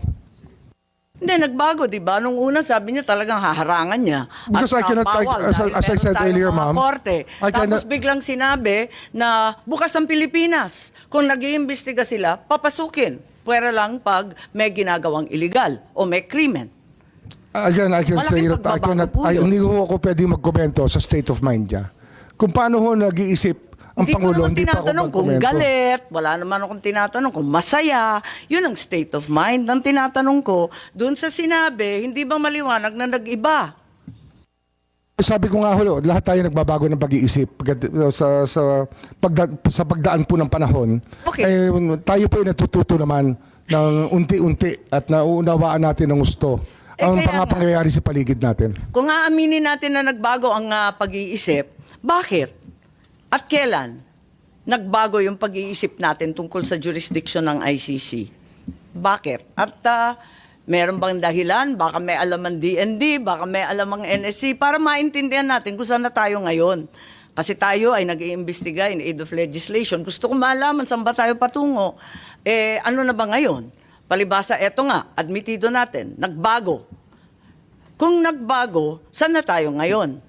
Speaker 4: Hindi, nagbago, di ba? Nung una, sabi niya talagang haharangan niya.
Speaker 7: Because I cannot,
Speaker 4: bawal,
Speaker 7: as I said earlier, ma'am,
Speaker 4: korte.
Speaker 7: I
Speaker 4: Tapos
Speaker 7: cannot-
Speaker 4: biglang sinabi na bukas ang Pilipinas. Kung nag-iimbestiga sila, papasukin. Pwera lang pag may ginagawang illegal o may krimen.
Speaker 7: Again, I can say
Speaker 4: Malaking
Speaker 7: that
Speaker 4: pagbabago po yun.
Speaker 7: hindi ko ako pwede magkomento sa state of mind niya. Kung paano ho nag-iisip ang
Speaker 4: Hindi ko
Speaker 7: Pangulo,
Speaker 4: naman
Speaker 7: hindi pa ako
Speaker 4: tinatanong kung
Speaker 7: magkomento.
Speaker 4: galit, wala naman akong tinatanong kung masaya. Yun ang state of mind. Ang tinatanong ko, dun sa sinabi, hindi ba maliwanag na nag-iba?
Speaker 7: Sabi ko nga ho, lahat tayo nagbabago ng pag-iisip sa pagdaan po ng panahon.
Speaker 4: Okay.
Speaker 7: Tayo po ay natututo naman ng unti-unti at nauunawaan natin ng gusto ang
Speaker 4: kaya
Speaker 7: mga
Speaker 4: nga.
Speaker 7: pangyayari sa paligid natin.
Speaker 4: Kung aaminin natin na nagbago ang pag-iisip, bakit? At kailan nagbago yung pag-iisip natin tungkol sa jurisdiction ng ICC? Bakit? At meron bang dahilan? Baka may alam ang DND, baka may alam ang NSC para maintindihan natin kung saan na tayo ngayon. Kasi tayo ay nag-iimbestiga in aid of legislation. Gusto ko malaman saan ba tayo patungo. Ano na ba ngayon? Palibasa, eto nga, admitido natin, nagbago. Kung nagbago, saan na tayo ngayon?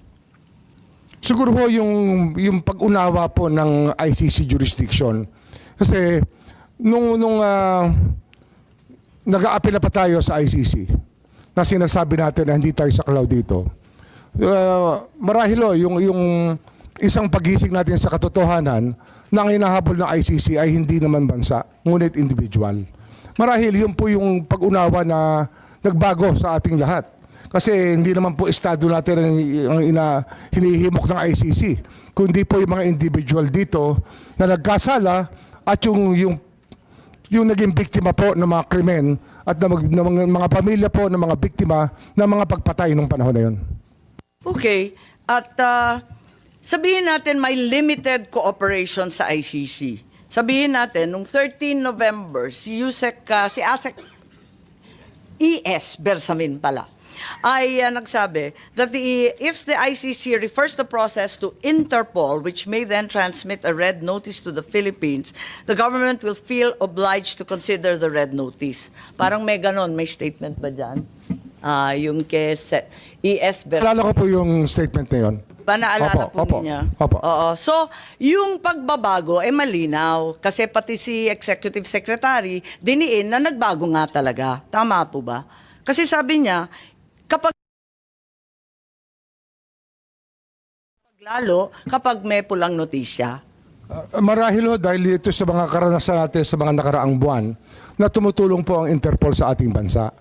Speaker 7: Siguro po yung pag-unawa po ng ICC jurisdiction. Kasi nung nag-aapela pa tayo sa ICC na sinasabi natin na hindi tayo saklaw dito. Marahil yung isang pagising natin sa katotohanan na ang hinahabol ng ICC ay hindi naman bansa, ngunit individual. Marahil yun po yung pag-unawa na nagbago sa ating lahat. Kasi hindi naman po estado natin ang hinihimok ng ICC, kundi po yung mga individual dito na nagkasala at yung naging biktima po ng mga krimen at ng mga pamilya po ng mga biktima ng mga pagpatay nung panahon na yun.
Speaker 4: Okay. At sabihin natin may limited cooperation sa ICC. Sabihin natin, nung 13 November, si ASEC ES Bersamin pala, ay nagsabi that if the ICC refers the process to Interpol, which may then transmit a red notice to the Philippines, the government will feel obliged to consider the red notice. Parang may ganon, may statement ba dyan? Yung kay ES Bersamin.
Speaker 7: Alala ko po yung statement na yun.
Speaker 4: Naalala po
Speaker 7: Opo.
Speaker 4: niya?
Speaker 7: Opo.
Speaker 4: Oo. So, yung pagbabago ay malinaw. Kasi pati si Executive Secretary, diniin na nagbago nga talaga. Tama po ba? Kasi sabi niya, kapag may pulang notisya.
Speaker 7: Marahil ho dahil ito sa mga karanasan natin sa mga nakaraang buwan na tumutulong po ang Interpol sa ating bansa.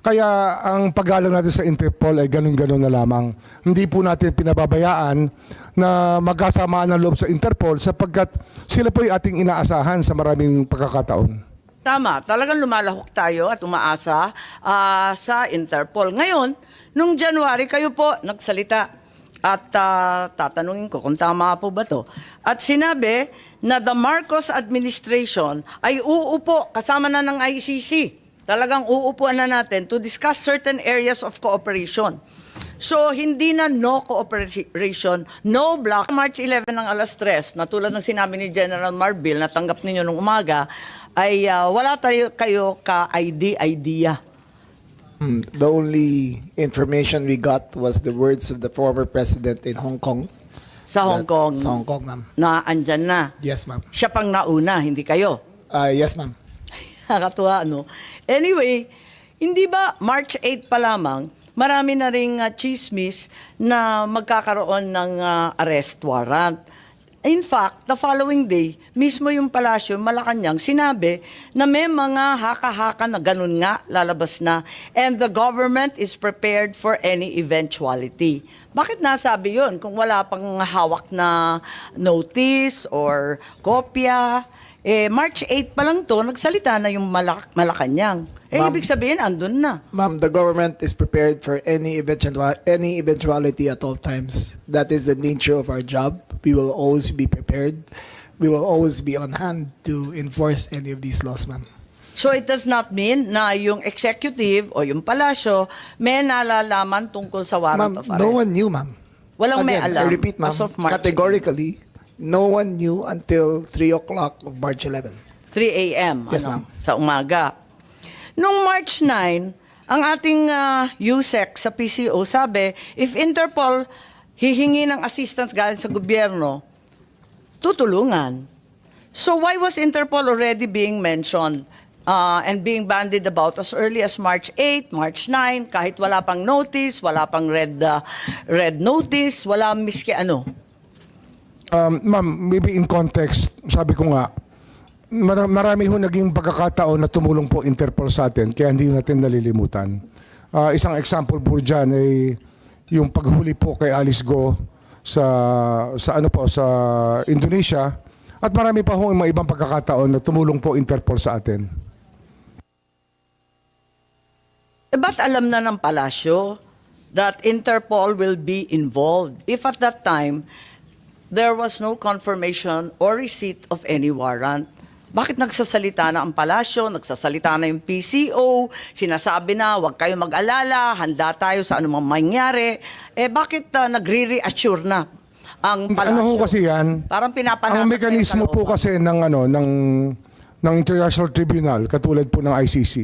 Speaker 7: Kaya ang paggalang natin sa Interpol ay ganun-ganun na lamang. Hindi po natin pinababayaan na magkasamaan ng loob sa Interpol sapagkat sila po ay ating inaasahan sa maraming pagkakataon.
Speaker 4: Tama, talagang lumalahok tayo at umaasa sa Interpol. Ngayon, nung January, kayo po nagsalita at tatanungin ko kung tama po ba to. At sinabi na the Marcos administration ay uupo kasama na ng ICC. Talagang uupuan na natin to discuss certain areas of cooperation. So, hindi na no cooperation, no block. March 11 ng alas 3, na tulad ng sinabi ni General Marbil, na tanggap ninyo nung umaga, ay wala kayo ka-idea.
Speaker 9: The only information we got was the words of the former president in Hong Kong.
Speaker 4: Sa Hong Kong.
Speaker 9: Sa Hong Kong, ma'am.
Speaker 4: Na andyan na.
Speaker 9: Yes, ma'am.
Speaker 4: Siya pang nauna, hindi kayo.
Speaker 9: Yes, ma'am.
Speaker 4: Nakakatuwa, no? Anyway, hindi ba March 8 pa lamang, marami na ring chismis na magkakaroon ng arrest warrant. In fact, the following day, mismo yung palasyo, Malacanang, sinabi na may mga haka-haka na ganun nga lalabas na, and the government is prepared for any eventuality. Bakit nasabi yun kung wala pang hawak na notice or kopya? March 8 pa lang to, nagsalita na yung Malacanang. Ibig sabihin, andun na.
Speaker 9: Ma'am, the government is prepared for any eventuality at all times. That is the nature of our job. We will always be prepared. We will always be on hand to enforce any of these laws, ma'am.
Speaker 4: So it does not mean na yung executive o yung palasyo may nalalaman tungkol sa warrant of arrest.
Speaker 9: No one knew, ma'am.
Speaker 4: Walang may
Speaker 9: Again,
Speaker 4: alam.
Speaker 9: I repeat, ma'am,
Speaker 4: as of March
Speaker 9: categorically, no one knew until 3 o'clock of March 11.
Speaker 4: 3 a.m.
Speaker 9: Yes, ma'am.
Speaker 4: Sa umaga. Nung March 9, ang ating USEC sa PCO sabi, if Interpol hihingi ng assistance galing sa gobyerno, tutulungan. So why was Interpol already being mentioned and being bandied about as early as March 8, March 9, kahit wala pang notice, wala pang red notice, wala miski ano?
Speaker 7: Ma'am, maybe in context, sabi ko nga, marami ho naging pagkakataon na tumulong po Interpol sa atin, kaya hindi natin nalilimutan. Isang example po dyan ay yung paghuli po kay Alice Go sa Indonesia, at marami pa ho mga ibang pagkakataon na tumulong po Interpol sa atin.
Speaker 4: Ba't alam na ng palasyo that Interpol will be involved if at that time there was no confirmation or receipt of any warrant? Bakit nagsasalita na ang palasyo, nagsasalita na yung PCO, sinasabi na huwag kayo mag-alala, handa tayo sa anumang mangyari. Bakit nagre-reassure na ang palasyo?
Speaker 7: Ano ho kasi yan?
Speaker 4: Parang pinapanakas
Speaker 7: ang mekanismo po kasi ng International Tribunal, katulad po ng ICC,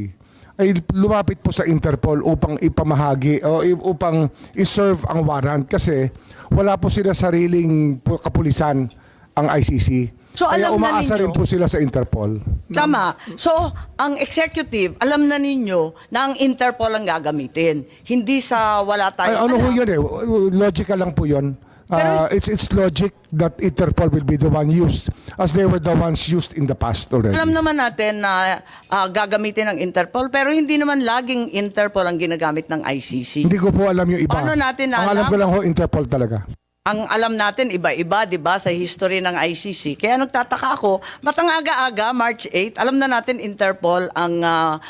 Speaker 7: ay lumapit po sa Interpol upang ipamahagi o upang iserve ang warrant kasi wala po sila sariling kapulisan ang ICC.
Speaker 4: So,
Speaker 7: kaya
Speaker 4: alam na
Speaker 7: umaasa
Speaker 4: ninyo,
Speaker 7: rin po sila sa Interpol.
Speaker 4: Tama. So, ang executive, alam na ninyo na ang Interpol ang gagamitin. Hindi sa wala
Speaker 7: Ay,
Speaker 4: tayong
Speaker 7: ano ho
Speaker 4: alam.
Speaker 7: yun logical lang po yun. It's logic that Interpol will be the one used as they were the ones used in the past already.
Speaker 4: Alam naman natin na gagamitin ng Interpol, pero hindi naman laging Interpol ang ginagamit ng ICC.
Speaker 7: Hindi ko po alam yung iba.
Speaker 4: Paano natin
Speaker 7: Ang alam
Speaker 4: alam?
Speaker 7: ko lang ho, Interpol talaga.
Speaker 4: Ang alam natin, iba-iba, di ba, sa history ng ICC. Kaya nagtataka ako, ba't ang aga-aga, March 8, alam na natin Interpol ang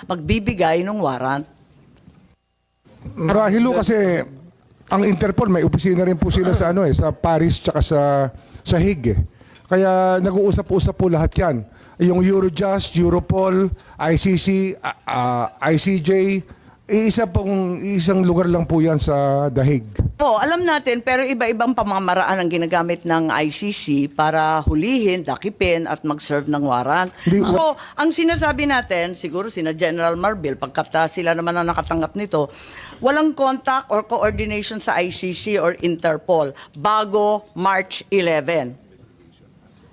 Speaker 4: magbibigay ng warrant?
Speaker 7: Marahil ho kasi ang Interpol may opisina rin po sila sa sa Paris tsaka sa Hague. Kaya nag-uusap-usap po lahat 'yan. Yung Eurojust, Europol, ICC, ICJ, isang lugar lang po 'yan sa The Hague.
Speaker 4: Po, alam natin, pero iba-ibang pamamaraan ang ginagamit ng ICC para hulihin, dakipin, at mag-serve ng warrant. So, ang sinasabi natin, siguro sina General Marbil, pagkat sila naman ang nakatanggap nito, walang contact or coordination sa ICC or Interpol bago March 11.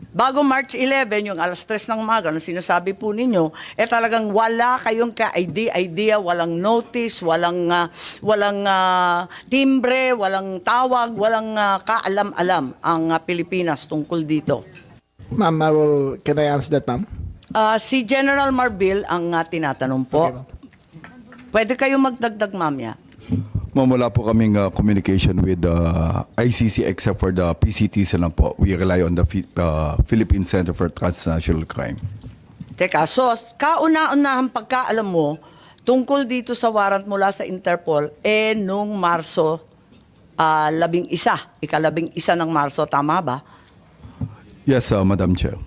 Speaker 4: Bago March 11, yung alas 3 ng umaga, na sinasabi po ninyo, talagang wala kayong ka-idea, walang notice, walang timbre, walang tawag, walang kaalam-alam ang Pilipinas tungkol dito.
Speaker 9: Ma'am, can I answer that, ma'am?
Speaker 4: Si General Marbil ang tinatanong po. Pwede kayo magdagdag, mamaya.
Speaker 18: Ma'am, wala po kaming communication with the ICC except for the PCTs lang po. We rely on the Philippine Center for Transnational Crime.
Speaker 4: Teka, so kauna-unahang pagkaalam mo tungkol dito sa warrant mula sa Interpol nung Marso 11, ika-11 ng Marso, tama ba?
Speaker 18: Yes, Madam Chair.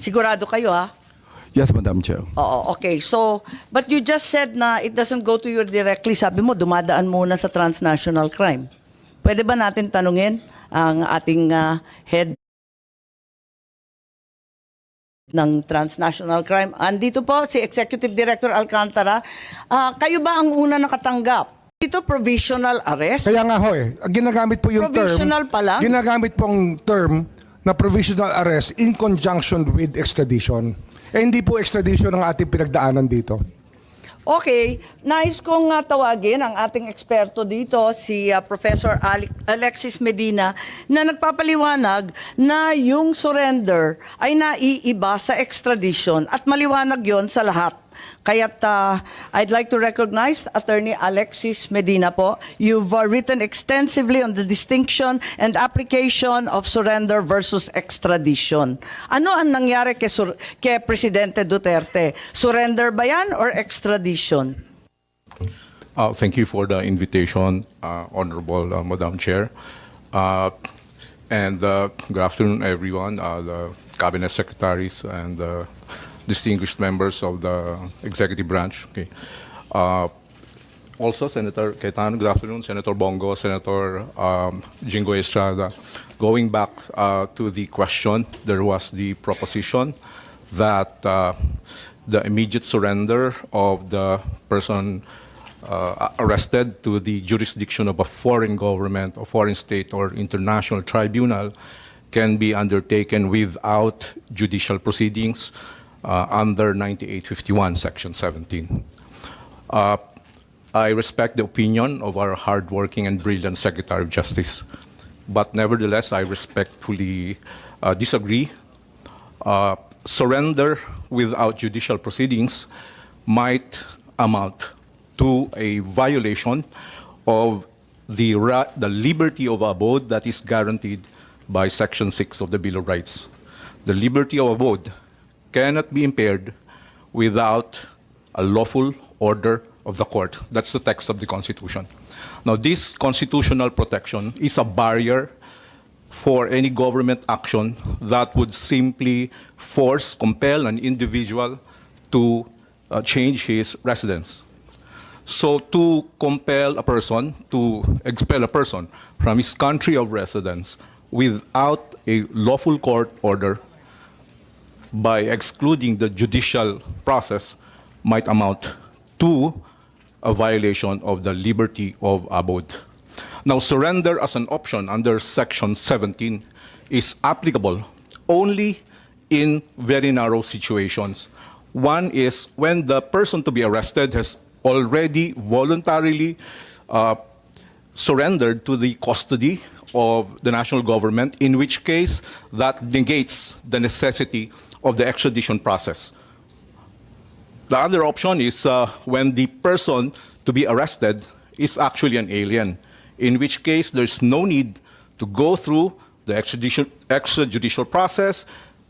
Speaker 4: Sigurado kayo ha?
Speaker 18: Yes, Madam Chair.
Speaker 4: Oo, okay. So, but you just said na it doesn't go to you directly. Sabi mo, dumadaan muna sa transnational crime. Pwede ba natin tanungin ang ating head ng transnational crime? Andito po si Executive Director Alcantara. Kayo ba ang una nakatanggap? Ito provisional arrest?
Speaker 7: Kaya nga ho ginagamit po yung
Speaker 4: Provisional pa lang?
Speaker 7: Ginagamit pong term na provisional arrest in conjunction with extradition. Hindi po extradition ang ating pinagdaanan dito.
Speaker 4: Okay, nais kong tawagin ang ating eksperto dito, si Professor Alexis Medina, na nagpapaliwanag na yung surrender ay naiiba sa extradition at maliwanag yon sa lahat. Kaya't I'd like to recognize Attorney Alexis Medina po. You've written extensively on the distinction and application of surrender versus extradition. Ano ang nangyari kay Presidente Duterte? Surrender ba yan or extradition?
Speaker 19: Thank you for the invitation, Honorable Madam Chair. And good afternoon, everyone, the Cabinet Secretaries and distinguished members of the executive branch. Okay. Also, Senator Cayetano, good afternoon, Senator Bongo, Senator Jingo Estrada. Going back to the question, there was the proposition that the immediate surrender of the person arrested to the jurisdiction of a foreign government, or foreign state, or international tribunal can be undertaken without judicial proceedings under 9851, Section 17. I respect the opinion of our hardworking and brilliant Secretary of Justice, but nevertheless, I respectfully disagree. Surrender without judicial proceedings might amount to a violation of the liberty of abode that is guaranteed by Section 6 of the Bill of Rights. The liberty of abode cannot be impaired without a lawful order of the court. That's the text of the Constitution. Now, this constitutional protection is a barrier for any government action that would simply compel an individual to change his residence. So to compel a person, to expel a person from his country of residence without a lawful court order by excluding the judicial process might amount to a violation of the liberty of abode. Now, surrender as an option under Section 17 is applicable only in very narrow situations. One is when the person to be arrested has already voluntarily surrendered to the custody of the national government, in which case that negates the necessity of the extradition process. The other option is when the person to be arrested is actually an alien, in which case there's no need to go through the extrajudicial process.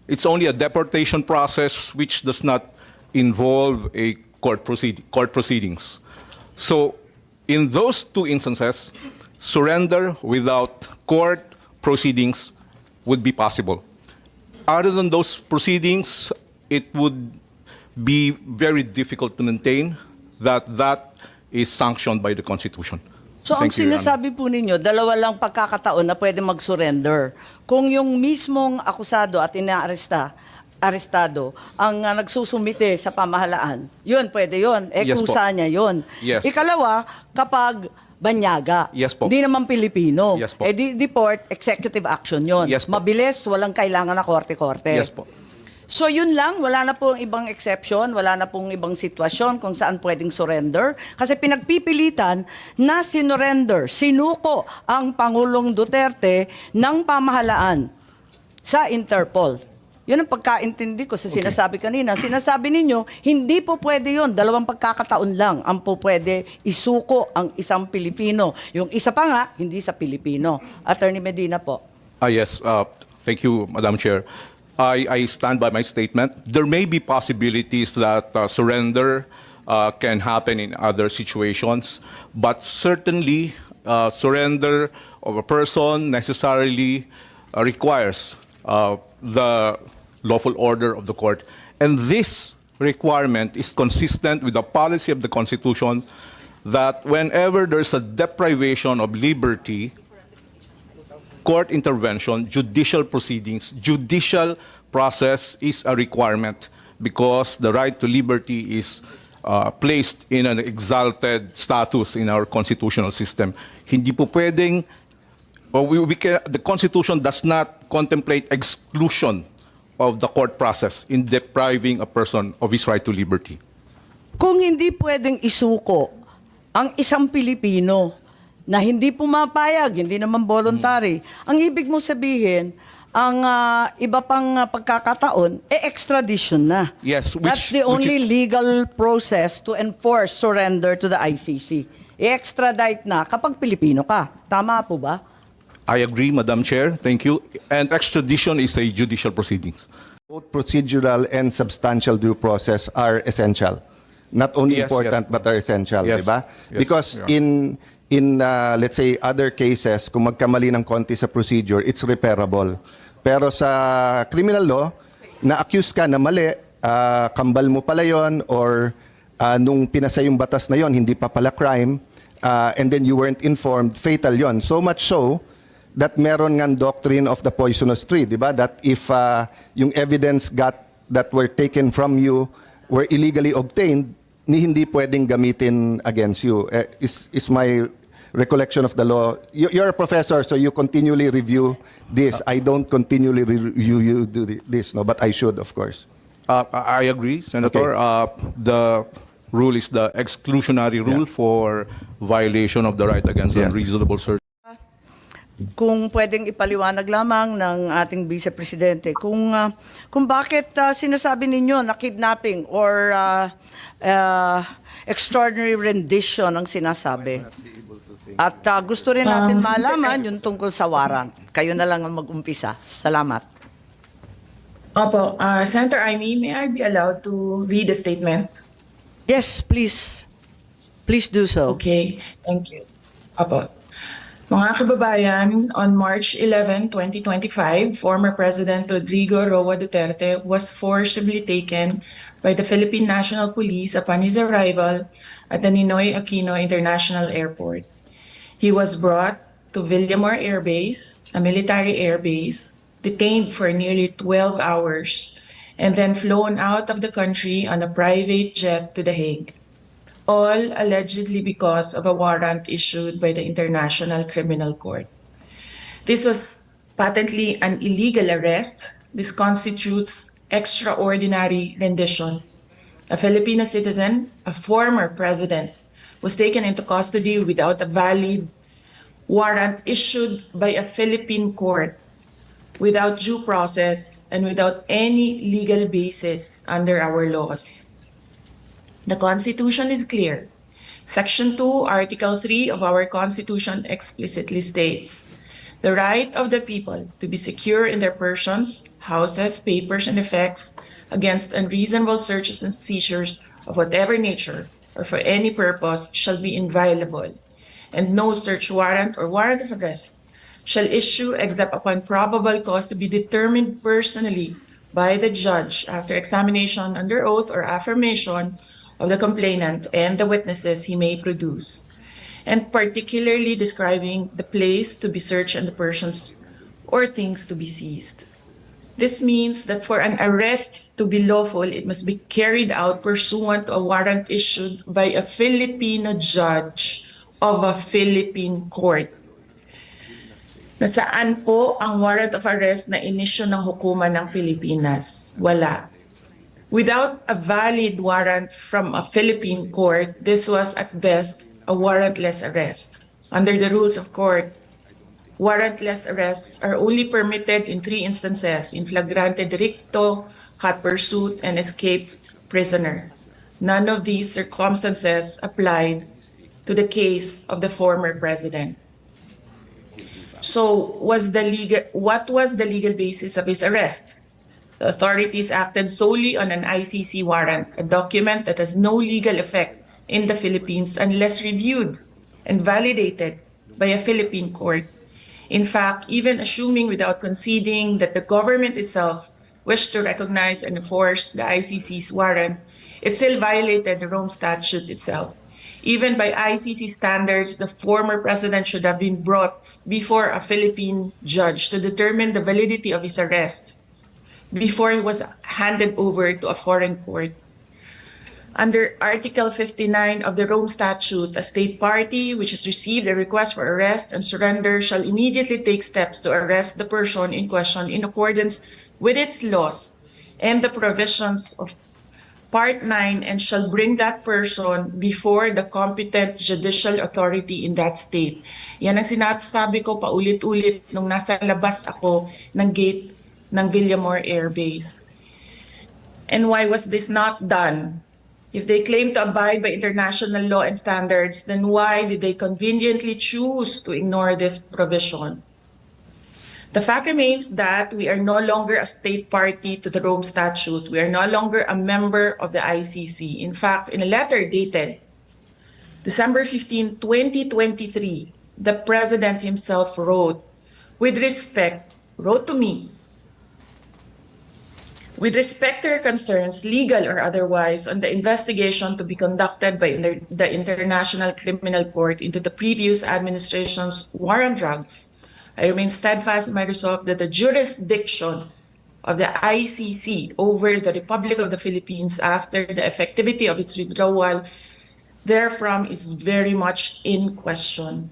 Speaker 19: It's only a deportation process which does not involve a court proceedings. So in those two instances, surrender without court proceedings would be possible. Other than those proceedings, it would be very difficult to maintain that is sanctioned by the Constitution.
Speaker 4: So ang
Speaker 19: Thank you, Your Honor.
Speaker 4: sinasabi po ninyo, dalawa lang pagkakataon na pwede mag-surrender. Kung yung mismong akusado at arestado ang nagsusumite sa pamahalaan, yun, pwede yun.
Speaker 19: Yes po.
Speaker 4: Kusa niya yun.
Speaker 19: Yes.
Speaker 4: Ikalawa, kapag banyaga.
Speaker 19: Yes po.
Speaker 4: Hindi naman Pilipino.
Speaker 19: Yes po.
Speaker 4: Deport, executive action yun.
Speaker 19: Yes po.
Speaker 4: Mabilis, walang kailangan na korte-korte.
Speaker 19: Yes po.
Speaker 4: So yun lang, wala na pong ibang exception, wala na pong ibang sitwasyon kung saan pwedeng surrender. Kasi pinagpipilitan na sinuko ang Pangulong Duterte ng pamahalaan sa Interpol. Yun ang pagkaintindi ko sa sinasabi kanina. Sinasabi ninyo, hindi po pwede yun. Dalawang pagkakataon lang ang po pwede isuko ang isang Pilipino. Yung isa pa nga, hindi sa Pilipino. Attorney Medina po.
Speaker 19: Yes, thank you, Madam Chair. I stand by my statement. There may be possibilities that surrender can happen in other situations, but certainly surrender of a person necessarily requires the lawful order of the court. And this requirement is consistent with the policy of the Constitution that whenever there's a deprivation of liberty, court intervention, judicial proceedings, judicial process is a requirement because the right to liberty is placed in an exalted status in our constitutional system. Hindi po pwedeng, the Constitution does not contemplate exclusion of the court process in depriving a person of his right to liberty.
Speaker 4: Kung hindi pwedeng isuko ang isang Pilipino na hindi pumapayag, hindi naman voluntary, ang ibig mo sabihin, ang iba pang pagkakataon, extradition na.
Speaker 19: Yes,
Speaker 4: That's the only legal process to enforce surrender to the ICC. I-extradite na kapag Pilipino ka. Tama po ba?
Speaker 19: I agree, Madam Chair. Thank you. And extradition is a judicial proceedings.
Speaker 8: Both procedural and substantial due process are essential. Not only
Speaker 19: Yes,
Speaker 8: important
Speaker 19: yes.
Speaker 8: but are essential,
Speaker 19: Yes.
Speaker 8: di ba?
Speaker 19: Yes,
Speaker 8: Because
Speaker 19: yeah.
Speaker 8: in let's say other cases, kung magkamali ng konti sa procedure, it's repairable. Pero sa criminal law, na-accuse ka na mali, kambal mo pala yon, or nung pinasa yung batas na yon, hindi pa pala crime, and then you weren't informed, fatal yon. So much so that meron ngang doctrine of the poisonous tree, di ba? That if yung evidence that were taken from you were illegally obtained, hindi pwedeng gamitin against you. Is my recollection of the law. You're a professor, so you continually review this. I don't continually review you do this, no, but I should, of course.
Speaker 19: I agree, Senator. The rule is the exclusionary rule for violation of the right against unreasonable search.
Speaker 4: Kung pwedeng ipaliwanag lamang ng ating Vice Presidente kung bakit sinasabi ninyo na kidnapping or extraordinary rendition ang sinasabi. At gusto rin natin malaman yung tungkol sa warrant. Kayo na lang ang mag-umpisa. Salamat.
Speaker 2: Opo, Senator Amy, may I be allowed to read the statement?
Speaker 4: Yes, please. Please do so.
Speaker 2: Okay, thank you. Opo. Mga kababayan, on March 11, 2025, former President Rodrigo Roa Duterte was forcibly taken by the Philippine National Police upon his arrival at the Ninoy Aquino International Airport. He was brought to Villamor Air Base, a military air base, detained for nearly 12 hours, and then flown out of the country on a private jet to The Hague, all allegedly because of a warrant issued by the International Criminal Court. This was patently an illegal arrest. This constitutes extraordinary rendition. A Filipino citizen, a former president, was taken into custody without a valid warrant issued by a Philippine court, without due process, and without any legal basis under our laws. The Constitution is clear. Section 2, Article 3 of our Constitution explicitly states, the right of the people to be secure in their persons, houses, papers, and effects against unreasonable searches and seizures of whatever nature or for any purpose shall be inviolable, and no search warrant or warrant of arrest shall issue except upon probable cause to be determined personally by the judge after examination under oath or affirmation of the complainant and the witnesses he may produce, and particularly describing the place to be searched and the persons or things to be seized. This means that for an arrest to be lawful, it must be carried out pursuant to a warrant issued by a Filipino judge of a Philippine court. Nasaan po ang warrant of arrest na inisyu ng hukuman ng Pilipinas? Wala. Without a valid warrant from a Philippine court, this was at best a warrantless arrest. Under the rules of court, warrantless arrests are only permitted in 3 instances: in flagrante delicto, hot pursuit, and escaped prisoner. None of these circumstances applied to the case of the former president. So, what was the legal basis of his arrest? The authorities acted solely on an ICC warrant, a document that has no legal effect in the Philippines unless reviewed and validated by a Philippine court. In fact, even assuming without conceding that the government itself wished to recognize and enforce the ICC's warrant, it still violated the Rome Statute itself. Even by ICC standards, the former president should have been brought before a Philippine judge to determine the validity of his arrest before he was handed over to a foreign court. Under Article 59 of the Rome Statute, a state party which has received a request for arrest and surrender shall immediately take steps to arrest the person in question in accordance with its laws and the provisions of Part 9 and shall bring that person before the competent judicial authority in that state. Yan ang sinasabi ko paulit-ulit nung nasa labas ako ng gate ng Villamor Air Base. And why was this not done? If they claim to abide by international law and standards, then why did they conveniently choose to ignore this provision? The fact remains that we are no longer a state party to the Rome Statute. We are no longer a member of the ICC. In fact, in a letter dated December 15, 2023, the President himself wrote to me, with respect to your concerns, legal or otherwise, on the investigation to be conducted by the International Criminal Court into the previous administration's war on drugs, I remain steadfast in my resolve that the jurisdiction of the ICC over the Republic of the Philippines after the effectivity of its withdrawal therefrom is very much in question.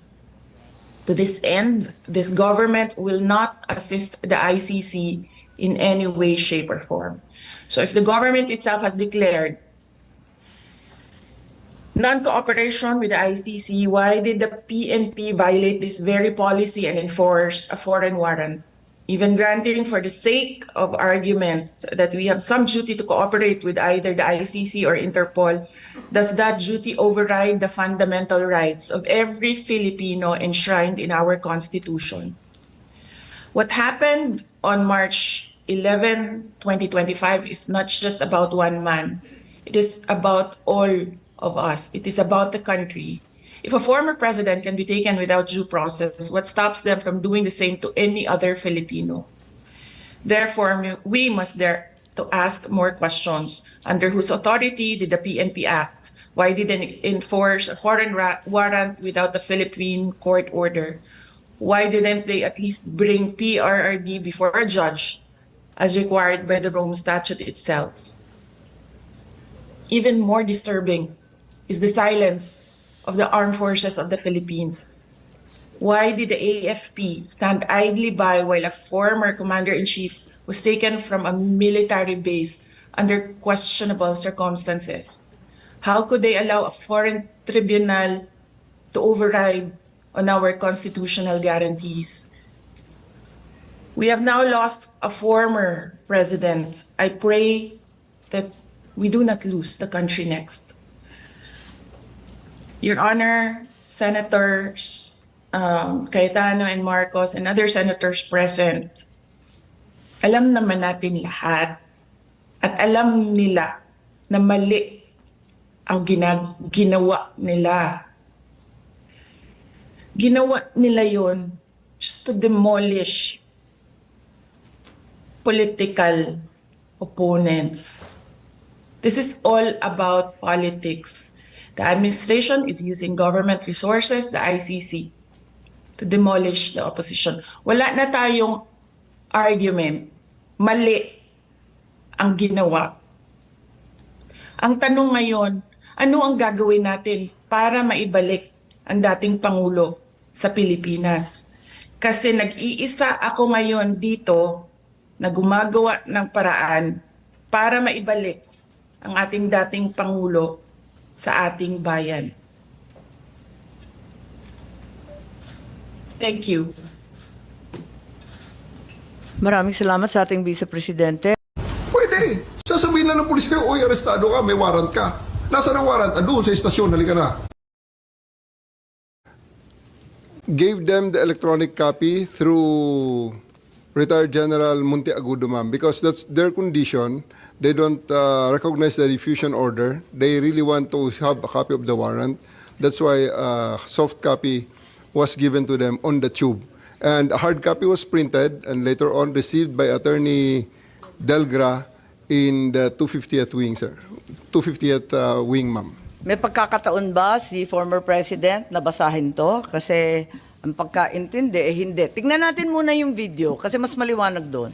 Speaker 2: To this end, this government will not assist the ICC in any way, shape, or form. So if the government itself has declared non-cooperation with the ICC, why did the PNP violate this very policy and enforce a foreign warrant? Even granting for the sake of argument that we have some duty to cooperate with either the ICC or Interpol, does that duty override the fundamental rights of every Filipino enshrined in our Constitution? What happened on March 11, 2025 is not just about one man. It is about all of us. It is about the country. If a former president can be taken without due process, what stops them from doing the same to any other Filipino? Therefore, we must dare to ask more questions. Under whose authority did the PNP act? Why did they enforce a foreign warrant without the Philippine court order? Why didn't they at least bring PRRD before a judge as required by the Rome Statute itself? Even more disturbing is the silence of the armed forces of the Philippines. Why did the AFP stand idly by while a former commander-in-chief was taken from a military base under questionable circumstances? How could they allow a foreign tribunal to override on our constitutional guarantees? We have now lost a former president. I pray that we do not lose the country next. Your Honor, Senators Cayetano and Marcos and other senators present, alam naman natin lahat at alam nila na mali ang ginawa nila. Ginawa nila yon just to demolish political opponents. This is all about politics. The administration is using government resources, the ICC, to demolish the opposition. Wala na tayong argument. Mali ang ginawa. Ang tanong ngayon, ano ang gagawin natin para maibalik ang dating Pangulo sa Pilipinas? Kasi nag-iisa ako ngayon dito na gumagawa ng paraan para maibalik ang ating dating Pangulo sa ating bayan. Thank you.
Speaker 4: Maraming salamat sa ating Vice Presidente.
Speaker 3: Pwede. Sasabihin lang ng pulis kayo, oy, arestado ka, may warrant ka. Nasaan ang warrant? Doon sa istasyon, halika na. Gave them the electronic copy through retired General Monteagudo, ma'am, because that's their condition. They don't recognize the diffusion order. They really want to have a copy of the warrant. That's why soft copy was given to them on the tube. And a hard copy was printed and later on received by Attorney Delgra in the 250th wing, sir. 250th wing, ma'am.
Speaker 4: May pagkakataon ba si former president na basahin to? Kasi ang pagkaintindi, hindi. Tingnan natin muna yung video kasi mas maliwanag doon.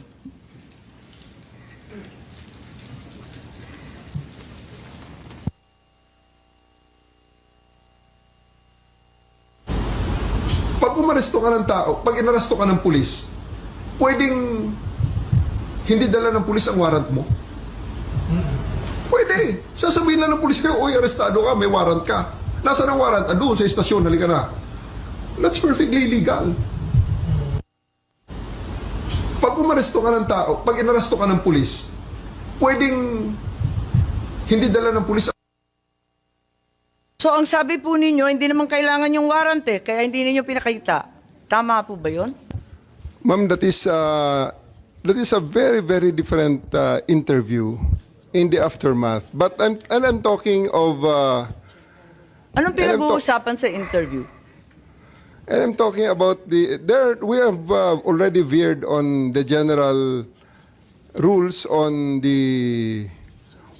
Speaker 3: Pag umaresto ka ng tao, pag inaresto ka ng pulis, pwedeng hindi dala ng pulis ang warrant mo? Pwede. Sasabihin lang ng pulis kayo, oy, arestado ka, may warrant ka. Nasaan ang warrant? Doon sa estasyon, halika na. That's perfectly legal. Pag umaresto ka ng tao, pag inaresto ka ng pulis, pwedeng hindi dala ng pulis.
Speaker 4: So ang sabi po ninyo, hindi naman kailangan yung warrant kaya hindi ninyo pinakita. Tama po ba yun?
Speaker 3: Ma'am, that is a very, very different interview in the aftermath. But I'm talking of...
Speaker 4: Anong pinag-uusapan sa interview?
Speaker 3: And I'm talking about we have already veered on the general rules on the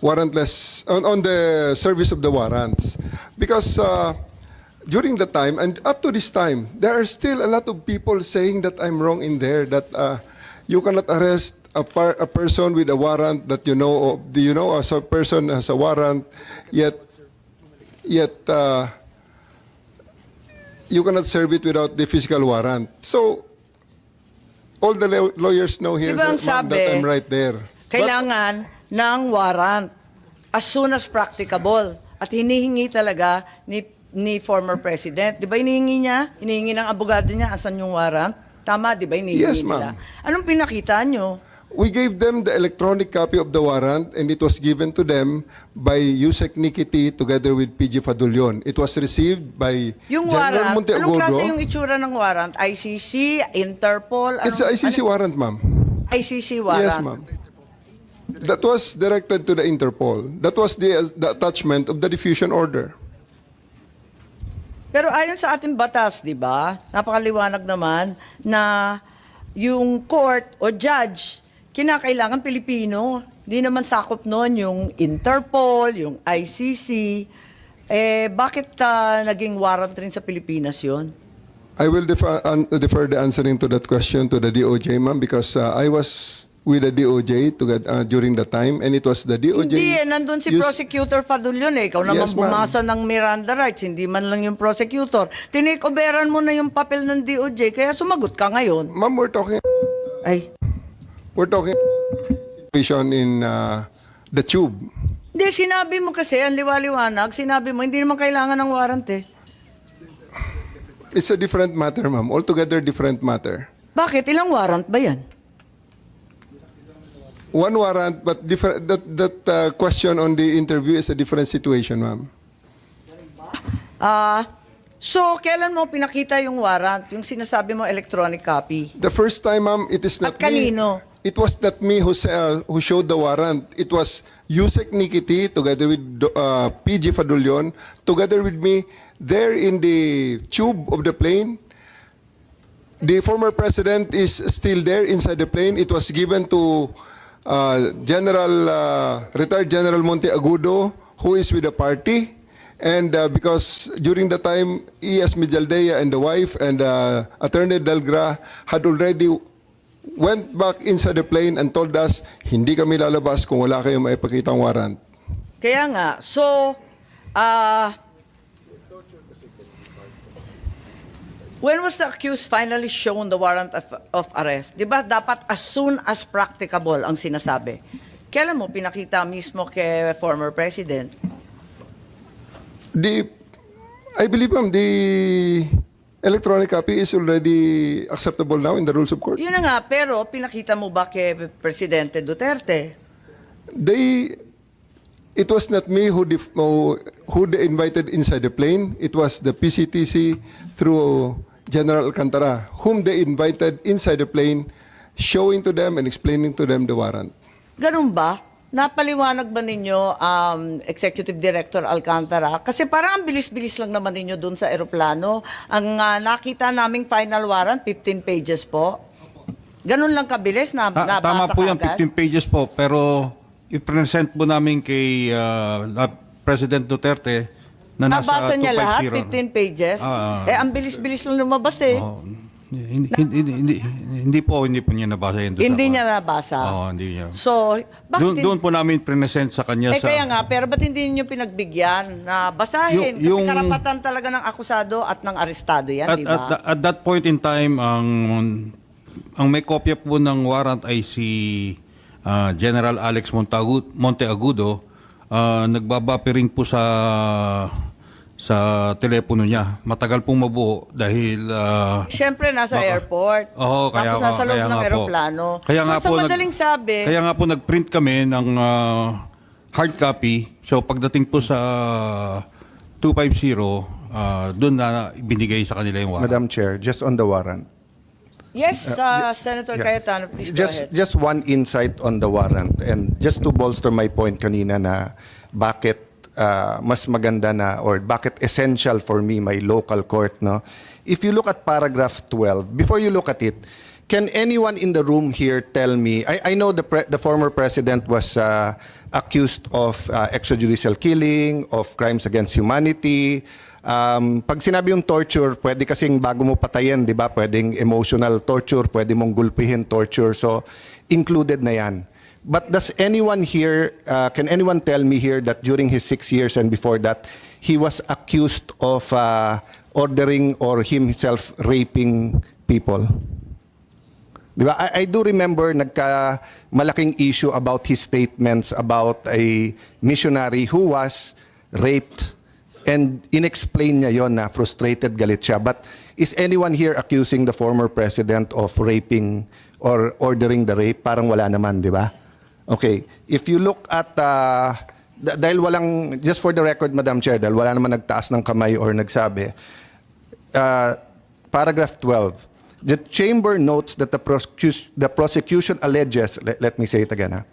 Speaker 3: warrantless, on the service of the warrants. Because during the time, and up to this time, there are still a lot of people saying that I'm wrong in there, that you cannot arrest a person with a warrant that you know as a person has a warrant, yet you cannot serve it without the physical warrant. So, all the lawyers know here
Speaker 4: Diba ang
Speaker 3: that, ma'am,
Speaker 4: sabi,
Speaker 3: that I'm right there.
Speaker 4: Kailangan ng warrant as soon as practicable. At hinihingi talaga ni former president. Di ba hinihingi niya? Hinihingi ng abogado niya, asan yung warrant? Tama, di ba hinihingi
Speaker 3: Yes,
Speaker 4: nila?
Speaker 3: ma'am.
Speaker 4: Anong pinakita nyo?
Speaker 3: We gave them the electronic copy of the warrant and it was given to them by Yusek Nikiti together with PG Fadulion. It was received by
Speaker 4: Yung
Speaker 3: General
Speaker 4: warrant, anong klase
Speaker 3: Monteagudo.
Speaker 4: yung itsura ng warrant? ICC, Interpol?
Speaker 3: It's an ICC warrant, ma'am.
Speaker 4: ICC warrant.
Speaker 3: Yes, ma'am. That was directed to the Interpol. That was the attachment of the diffusion order.
Speaker 4: Pero ayon sa ating batas, di ba, napakaliwanag naman na yung court o judge, kinakailangan Pilipino. Hindi naman sakop noon yung Interpol, yung ICC. Bakit naging warrant rin sa Pilipinas yun?
Speaker 3: I will defer the answering to that question to the DOJ, ma'am, because I was with the DOJ during the time, and it was the DOJ...
Speaker 4: Hindi, nandun si Prosecutor Fadulion Ikaw naman
Speaker 3: Yes, ma'am.
Speaker 4: bumasa ng Miranda rights, hindi man lang yung prosecutor. Tinikoberan mo na yung papel ng DOJ, kaya sumagot ka ngayon.
Speaker 3: Ma'am, we're talking situation in the tube.
Speaker 4: Hindi, sinabi mo kasi, ang liwaliwanag, sinabi mo, hindi naman kailangan ng warrant
Speaker 3: It's a different matter, ma'am. Altogether different matter.
Speaker 4: Bakit? Ilang warrant ba yan?
Speaker 3: One warrant, but different. That question on the interview is a different situation, ma'am.
Speaker 4: So, kailan mo pinakita yung warrant? Yung sinasabi mo electronic copy?
Speaker 3: The first time, ma'am, it is not
Speaker 4: At kanino?
Speaker 3: me. It was not me who showed the warrant. It was Yusek Nikiti together with PG Fadulion, together with me there in the tube of the plane. The former president is still there inside the plane. It was given to retired General Monteagudo, who is with the party. And because during the time, E.S. Mijaldea and the wife and Attorney Delgra had already went back inside the plane and told us, hindi kami lalabas kung wala kayong maipakitang warrant.
Speaker 4: Kaya nga, so, when was the accused finally shown the warrant of arrest? Di ba dapat as soon as practicable ang sinasabi? Kailan mo pinakita mismo kay former president?
Speaker 3: I believe, ma'am, the electronic copy is already acceptable now in the rules of court.
Speaker 4: Yun na nga, pero pinakita mo ba kay Presidente Duterte?
Speaker 3: It was not me who they invited inside the plane. It was the PCTC through General Alcantara, whom they invited inside the plane showing to them and explaining to them the warrant.
Speaker 4: Ganun ba? Napaliwanag ba ninyo, Executive Director Alcantara? Kasi parang ang bilis-bilis lang naman ninyo dun sa eroplano. Ang nakita naming final warrant, 15 pages po. Ganun lang kabilis na nabasa
Speaker 5: Tama po yung
Speaker 4: kaagad?
Speaker 5: 15 pages po, pero i-present po namin kay President Duterte na nasa
Speaker 4: Nabasa niya lahat,
Speaker 5: 250.
Speaker 4: 15 pages? Ang bilis-bilis lang lumabas eh.
Speaker 5: Hindi po niya nabasa yun.
Speaker 4: Hindi niya nabasa.
Speaker 5: Oo, hindi niya.
Speaker 4: So, bakit
Speaker 5: Doon po namin present sa kanya sa...
Speaker 4: kaya nga, pero ba't hindi niyo pinagbigyan na basahin?
Speaker 5: Yung-
Speaker 4: Kasi karapatan talaga ng akusado at ng arestado yan, di ba?
Speaker 5: At that point in time, ang may kopya po ng warrant ay si General Alex Monteagudo. Nagbabapiring po sa telepono niya. Matagal pong mabuo dahil...
Speaker 4: Siyempre, nasa airport.
Speaker 5: Oo, kaya
Speaker 4: Tapos nasa loob
Speaker 5: kaya
Speaker 4: ng
Speaker 5: nga po.
Speaker 4: aeroplano.
Speaker 5: Kaya nga
Speaker 4: so,
Speaker 5: po
Speaker 4: sa madaling sabi,
Speaker 5: Kaya nga po nag-print kami ng hard copy. So pagdating po sa 250, doon na binigay sa kanila yung warrant.
Speaker 8: Madam Chair, just on the warrant.
Speaker 4: yes, Senator Cayetano, please go ahead.
Speaker 8: Just one insight on the warrant and just to bolster my point kanina na bakit mas maganda na or bakit essential for me my local court, no? If you look at paragraph 12, before you look at it, can anyone in the room here tell me, I know the former president was accused of extrajudicial killing, of crimes against humanity. Pag sinabi yung torture, pwede kasing bago mo patayin, di ba? Pwedeng emotional torture, pwede mong gulpihin torture. So, included na yan. But does anyone here, can anyone tell me here that during his 6 years and before that, he was accused of ordering or himself raping people? Di ba? I do remember malaking issue about his statements about a missionary who was raped and inexplain niya yon na frustrated, galit siya. But is anyone here accusing the former president of raping or ordering the rape? Parang wala naman, di ba? Okay. If you look at, dahil walang, just for the record, Madam Chair, dahil wala naman nagtaas ng kamay or nagsabi, paragraph 12, the chamber notes that the prosecution alleges, let me say it again,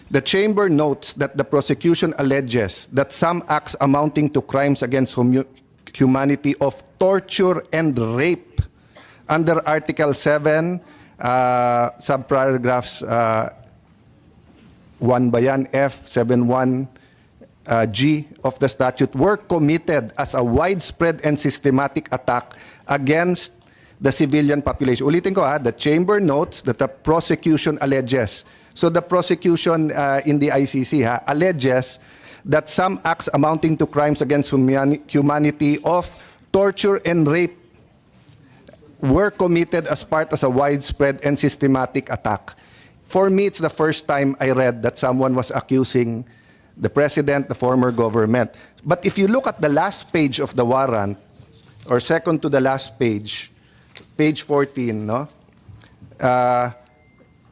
Speaker 8: the chamber notes that the prosecution alleges that some acts amounting to crimes against humanity of torture and rape under Article 7, subparagraphs 1 ba yan, F, 71, G of the statute were committed as a widespread and systematic attack against the civilian population. Ulitin ko the chamber notes that the prosecution alleges. So the prosecution in the ICC alleges that some acts amounting to crimes against humanity of torture and rape were committed as part of a widespread and systematic attack. For me, it's the first time I read that someone was accusing the president, the former government. But if you look at the last page of the warrant, or second to the last page, page 14, no?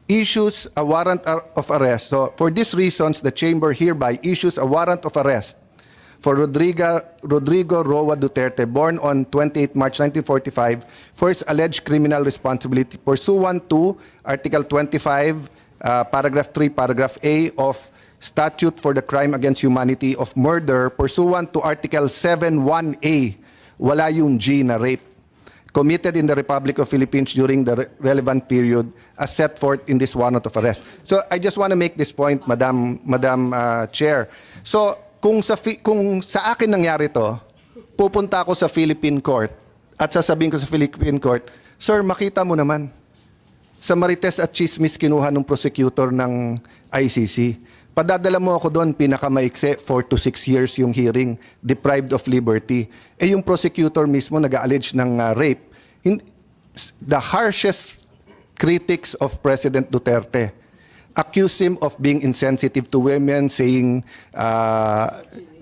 Speaker 8: Issues a warrant of arrest. So for these reasons, the chamber hereby issues a warrant of arrest for Rodrigo Roa Duterte, born on 28 March 1945, for his alleged criminal responsibility pursuant to Article 25, Paragraph 3, Paragraph A of Statute for the Crime Against Humanity of Murder, pursuant to Article 7.1A, wala yung G na rape, committed in the Republic of Philippines during the relevant period as set forth in this warrant of arrest. So I just want to make this point, Madam Chair. So kung sa akin nangyari to, pupunta ako sa Philippine Court at sasabihin ko sa Philippine Court, sir, makita mo naman, sa Marites at Chismis kinuha ng prosecutor ng ICC. Padadala mo ako doon, pinakamaikse, 4 to 6 years yung hearing, deprived of liberty. Yung prosecutor mismo nag-allege ng rape. The harshest critics of President Duterte accuse him of being insensitive to women, saying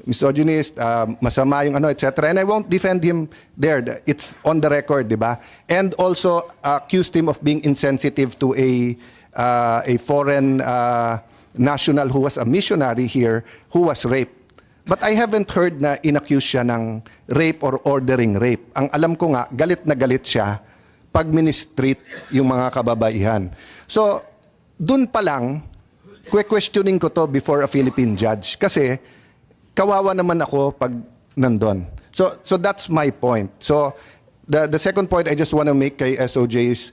Speaker 8: misogynist, masama yung etc. And I won't defend him there. It's on the record, di ba? And also accused him of being insensitive to a foreign national who was a missionary here who was raped. But I haven't heard na inaccuse siya ng rape or ordering rape. Ang alam ko nga, galit na galit siya pag-ministrate yung mga kababaihan. So, dun pa lang, questioning ko to before a Philippine judge. Kasi, kawawa naman ako pag nandun. So that's my point. So, the second point I just want to make kay SOJ is,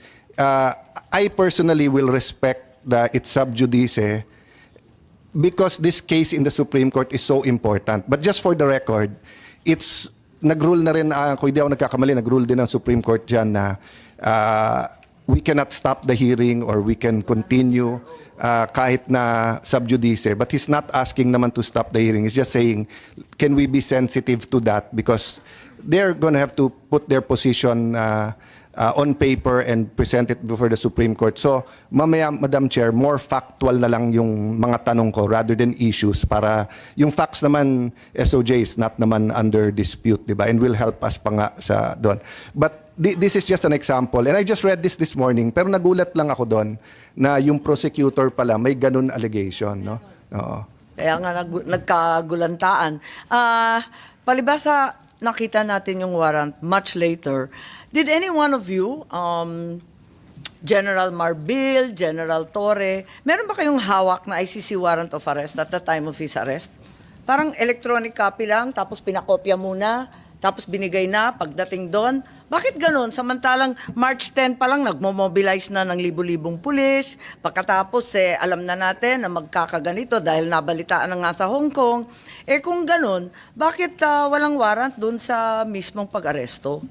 Speaker 8: I personally will respect its sub judice because this case in the Supreme Court is so important. But just for the record, nag-rule na rin, kung hindi ako nagkakamali, nag-rule din ang Supreme Court dyan na we cannot stop the hearing or we can continue kahit na sub judice. But he's not asking naman to stop the hearing. He's just saying, can we be sensitive to that? Because they're going to have to put their position on paper and present it before the Supreme Court. So, mamaya, Madam Chair, more factual na lang yung mga tanong ko rather than issues para yung facts naman, SOJ is not naman under dispute, di ba? And will help us pa nga sa doon. But this is just an example. And I just read this morning, pero nagulat lang ako doon na yung prosecutor pala may ganun allegation, no? Oo.
Speaker 4: Kaya nga nagkagulantaan. Palibasa, nakita natin yung warrant much later. Did any one of you, General Marbil, General Torre, meron ba kayong hawak na ICC warrant of arrest at the time of his arrest? Parang electronic copy lang, tapos pinakopya muna, tapos binigay na pagdating doon. Bakit ganun? Samantalang March 10 pa lang nagmo-mobilize na ng libu-libong pulis. Pagkatapos alam na natin na magkakaganito dahil nabalitaan na nga sa Hong Kong. Kung ganun, bakit walang warrant doon sa mismong pag-aresto?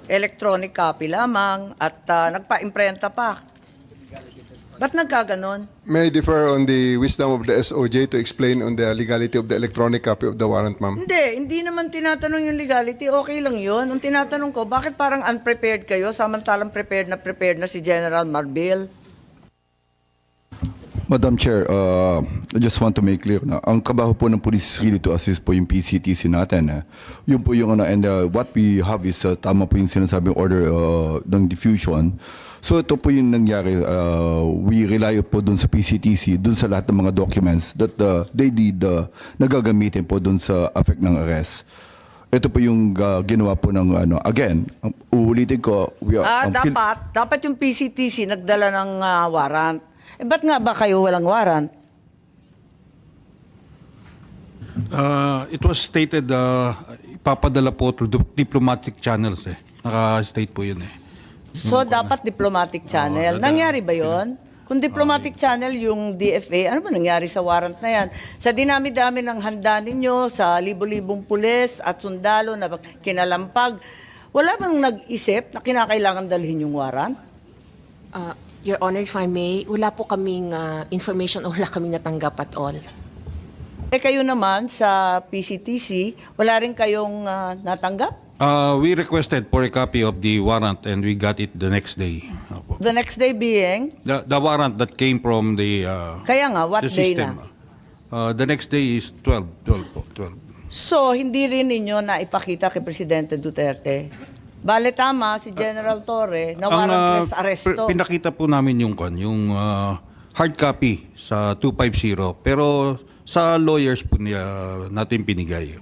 Speaker 4: Electronic copy lamang at nagpa-imprenta pa. Ba't nagkaganon?
Speaker 3: May I differ on the wisdom of the SOJ to explain on the legality of the electronic copy of the warrant, ma'am?
Speaker 4: Hindi naman tinatanong yung legality. Okay lang yun. Ang tinatanong ko, bakit parang unprepared kayo samantalang prepared na si General Marbil?
Speaker 18: Madam Chair, I just want to make clear na ang kabaho po ng police is really to assist po yung PCTC natin. Yun po yung and what we have is tama po yung sinasabing order ng diffusion. So ito po yung nangyari, we rely po dun sa PCTC, dun sa lahat ng mga documents that they did nagagamitin po dun sa effect ng arrest. Ito po yung ginawa po ng again, uulitin ko,
Speaker 4: dapat yung PCTC nagdala ng warrant. Ba't nga ba kayo walang warrant?
Speaker 5: It was stated, ipapadala po through diplomatic channels Naka-state po yun
Speaker 4: So, dapat diplomatic channel. Nangyari ba yon? Kung diplomatic channel yung DFA, ano ba nangyari sa warrant na yan? Sa dinami-dami ng handa ninyo, sa libo-libong pulis at sundalo na kinalampag, wala bang nag-isip na kinakailangan dalhin yung warrant?
Speaker 17: Your Honor, if I may, wala po kaming information o wala kaming natanggap at all.
Speaker 4: Kayo naman sa PCTC, wala rin kayong natanggap?
Speaker 5: We requested for a copy of the warrant and we got it the next day.
Speaker 4: The next day being?
Speaker 5: The warrant that came from the
Speaker 4: Kaya nga, what
Speaker 5: the
Speaker 4: day
Speaker 5: system.
Speaker 4: na?
Speaker 5: The next day is 12.
Speaker 4: So, hindi rin ninyo na ipakita kay Presidente Duterte? Bale tama si General Torre na warrantless arresto.
Speaker 5: Pinakita po namin yung hard copy sa 250 pero sa lawyers po natin pinigay.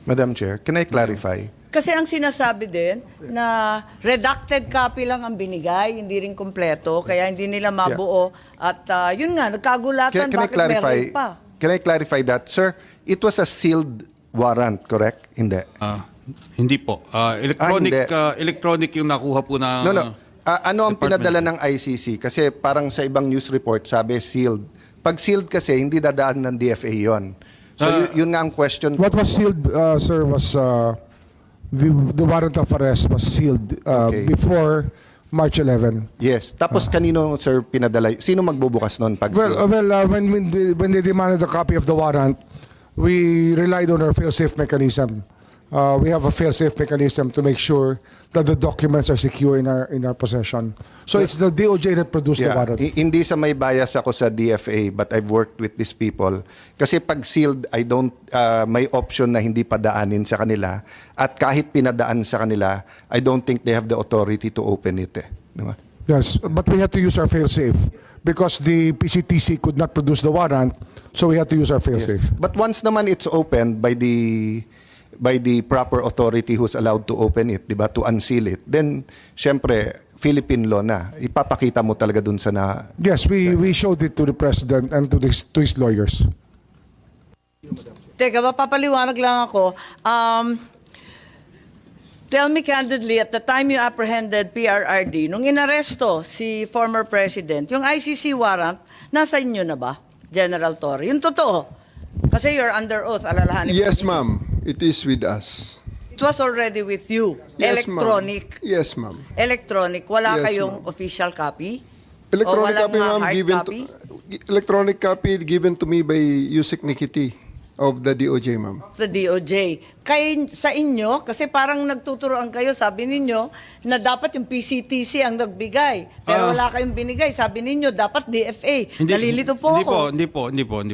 Speaker 8: Madam Chair, can I clarify?
Speaker 4: Kasi ang sinasabi din na redacted copy lang ang binigay, hindi rin kompleto, kaya hindi nila mabuo. At yun nga, nagkagulatan bakit meron pa.
Speaker 8: Can I clarify that? Sir, it was a sealed warrant, correct? Hindi.
Speaker 5: Hindi po. Electronic yung nakuha po na...
Speaker 8: No. Ano ang pinadala ng ICC? Kasi parang sa ibang news report, sabi sealed. Pag sealed kasi, hindi dadaan ng DFA yon. So yun nga ang question.
Speaker 7: What was sealed, sir, was the warrant of arrest was sealed before March 11.
Speaker 8: Yes. Tapos kanino, sir, pinadala? Sino magbubukas noon pag sealed?
Speaker 7: When they demanded a copy of the warrant, we relied on our fail-safe mechanism. We have a fail-safe mechanism to make sure that the documents are secure in our possession. So it's the DOJ that produced the warrant.
Speaker 8: Hindi sa may bias ako sa DFA, but I've worked with these people. Kasi pag sealed, may option na hindi padaanin sa kanila. At kahit pinadaan sa kanila, I don't think they have the authority to open it. Diba?
Speaker 7: Yes, but we had to use our fail-safe because the PCTC could not produce the warrant, so we had to use our fail-safe.
Speaker 8: But once naman it's opened by the by the proper authority who's allowed to open it, di ba, to unseal it, then syempre Philippine law na. Ipapakita mo talaga dun sa na.
Speaker 7: Yes, we showed it to the president and to his lawyers.
Speaker 4: Teka, papaliwanag lang ako. Tell me candidly, at the time you apprehended PRRD, nung inaresto si former president, yung ICC warrant, nasa inyo na ba, General Torre? Yung totoo. Kasi you're under oath, alalahanin ko.
Speaker 3: Yes, ma'am. It is with us.
Speaker 4: It was already with you.
Speaker 3: Yes, ma'am.
Speaker 4: Electronic.
Speaker 3: Yes, ma'am.
Speaker 4: Electronic. Wala
Speaker 3: Yes,
Speaker 4: kayong official copy?
Speaker 3: Electronic
Speaker 4: O walang
Speaker 3: copy, ma'am,
Speaker 4: hard
Speaker 3: given
Speaker 4: copy?
Speaker 3: electronic copy given to me by Yusek Nikiti of the DOJ, ma'am.
Speaker 4: Sa DOJ. Sa inyo, kasi parang nagtuturoan kayo, sabi ninyo, na dapat yung PCTC ang nagbigay. Pero wala kayong binigay. Sabi ninyo, dapat DFA. Nalilito po ako.
Speaker 5: Hindi po.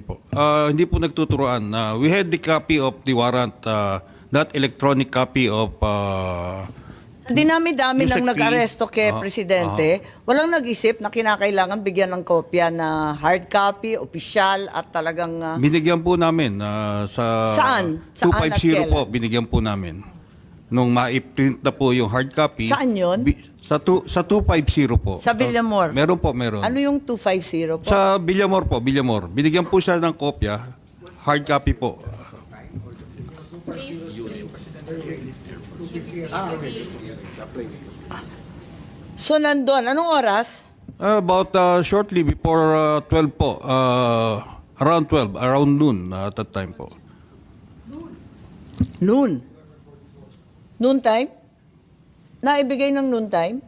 Speaker 5: Hindi po nagtuturoan. We had the copy of the warrant, that electronic copy of
Speaker 4: Dinami-dami
Speaker 5: Yusek
Speaker 4: nang
Speaker 5: P.
Speaker 4: nag-aresto kay Presidente, walang nag-isip na kinakailangan bigyan ng kopya na hard copy, opisyal, at talagang...
Speaker 5: binigyan po namin sa
Speaker 4: Saan? Saan at
Speaker 5: 250
Speaker 4: kailan?
Speaker 5: po, binigyan po namin. Nung ma-print na po yung hard copy.
Speaker 4: Saan yun?
Speaker 5: Sa 250 po.
Speaker 4: Sa Villamor?
Speaker 5: Meron po, meron.
Speaker 4: Ano yung 250 po?
Speaker 5: Sa Villamor po, Villamor. Binigyan po siya ng kopya, hard copy po.
Speaker 4: So, nandun. Anong oras?
Speaker 5: About shortly before 12 po. Around 12, around noon at that time po.
Speaker 4: Noon. Noon time? Naibigay ng noon time?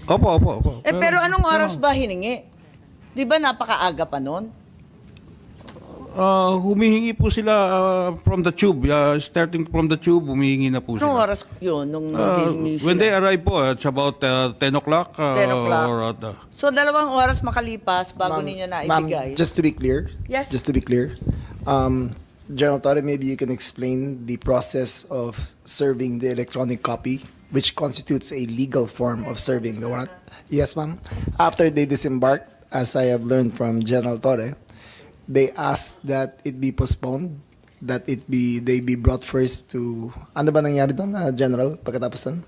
Speaker 5: Opo.
Speaker 4: Pero anong oras ba hiningi? Di ba napakaaga pa noon?
Speaker 5: Humihingi po sila from the tube. Starting from the tube, humihingi na po
Speaker 4: Anong
Speaker 5: sila.
Speaker 4: oras yun nung hihingi sila?
Speaker 5: When they arrive po, it's about 10 o'clock.
Speaker 4: 10 o'clock.
Speaker 5: Or
Speaker 4: So, 2 oras makalipas bago ninyo naibigay?
Speaker 9: Ma'am, just to be clear.
Speaker 4: Yes.
Speaker 9: Just to be clear. General Torre, maybe you can explain the process of serving the electronic copy, which constitutes a legal form of serving the warrant. Yes, ma'am. After they disembarked, as I have learned from General Torre, they asked that it be postponed, that they be brought first to... Ano ba nangyari doon, General, pagkatapos doon?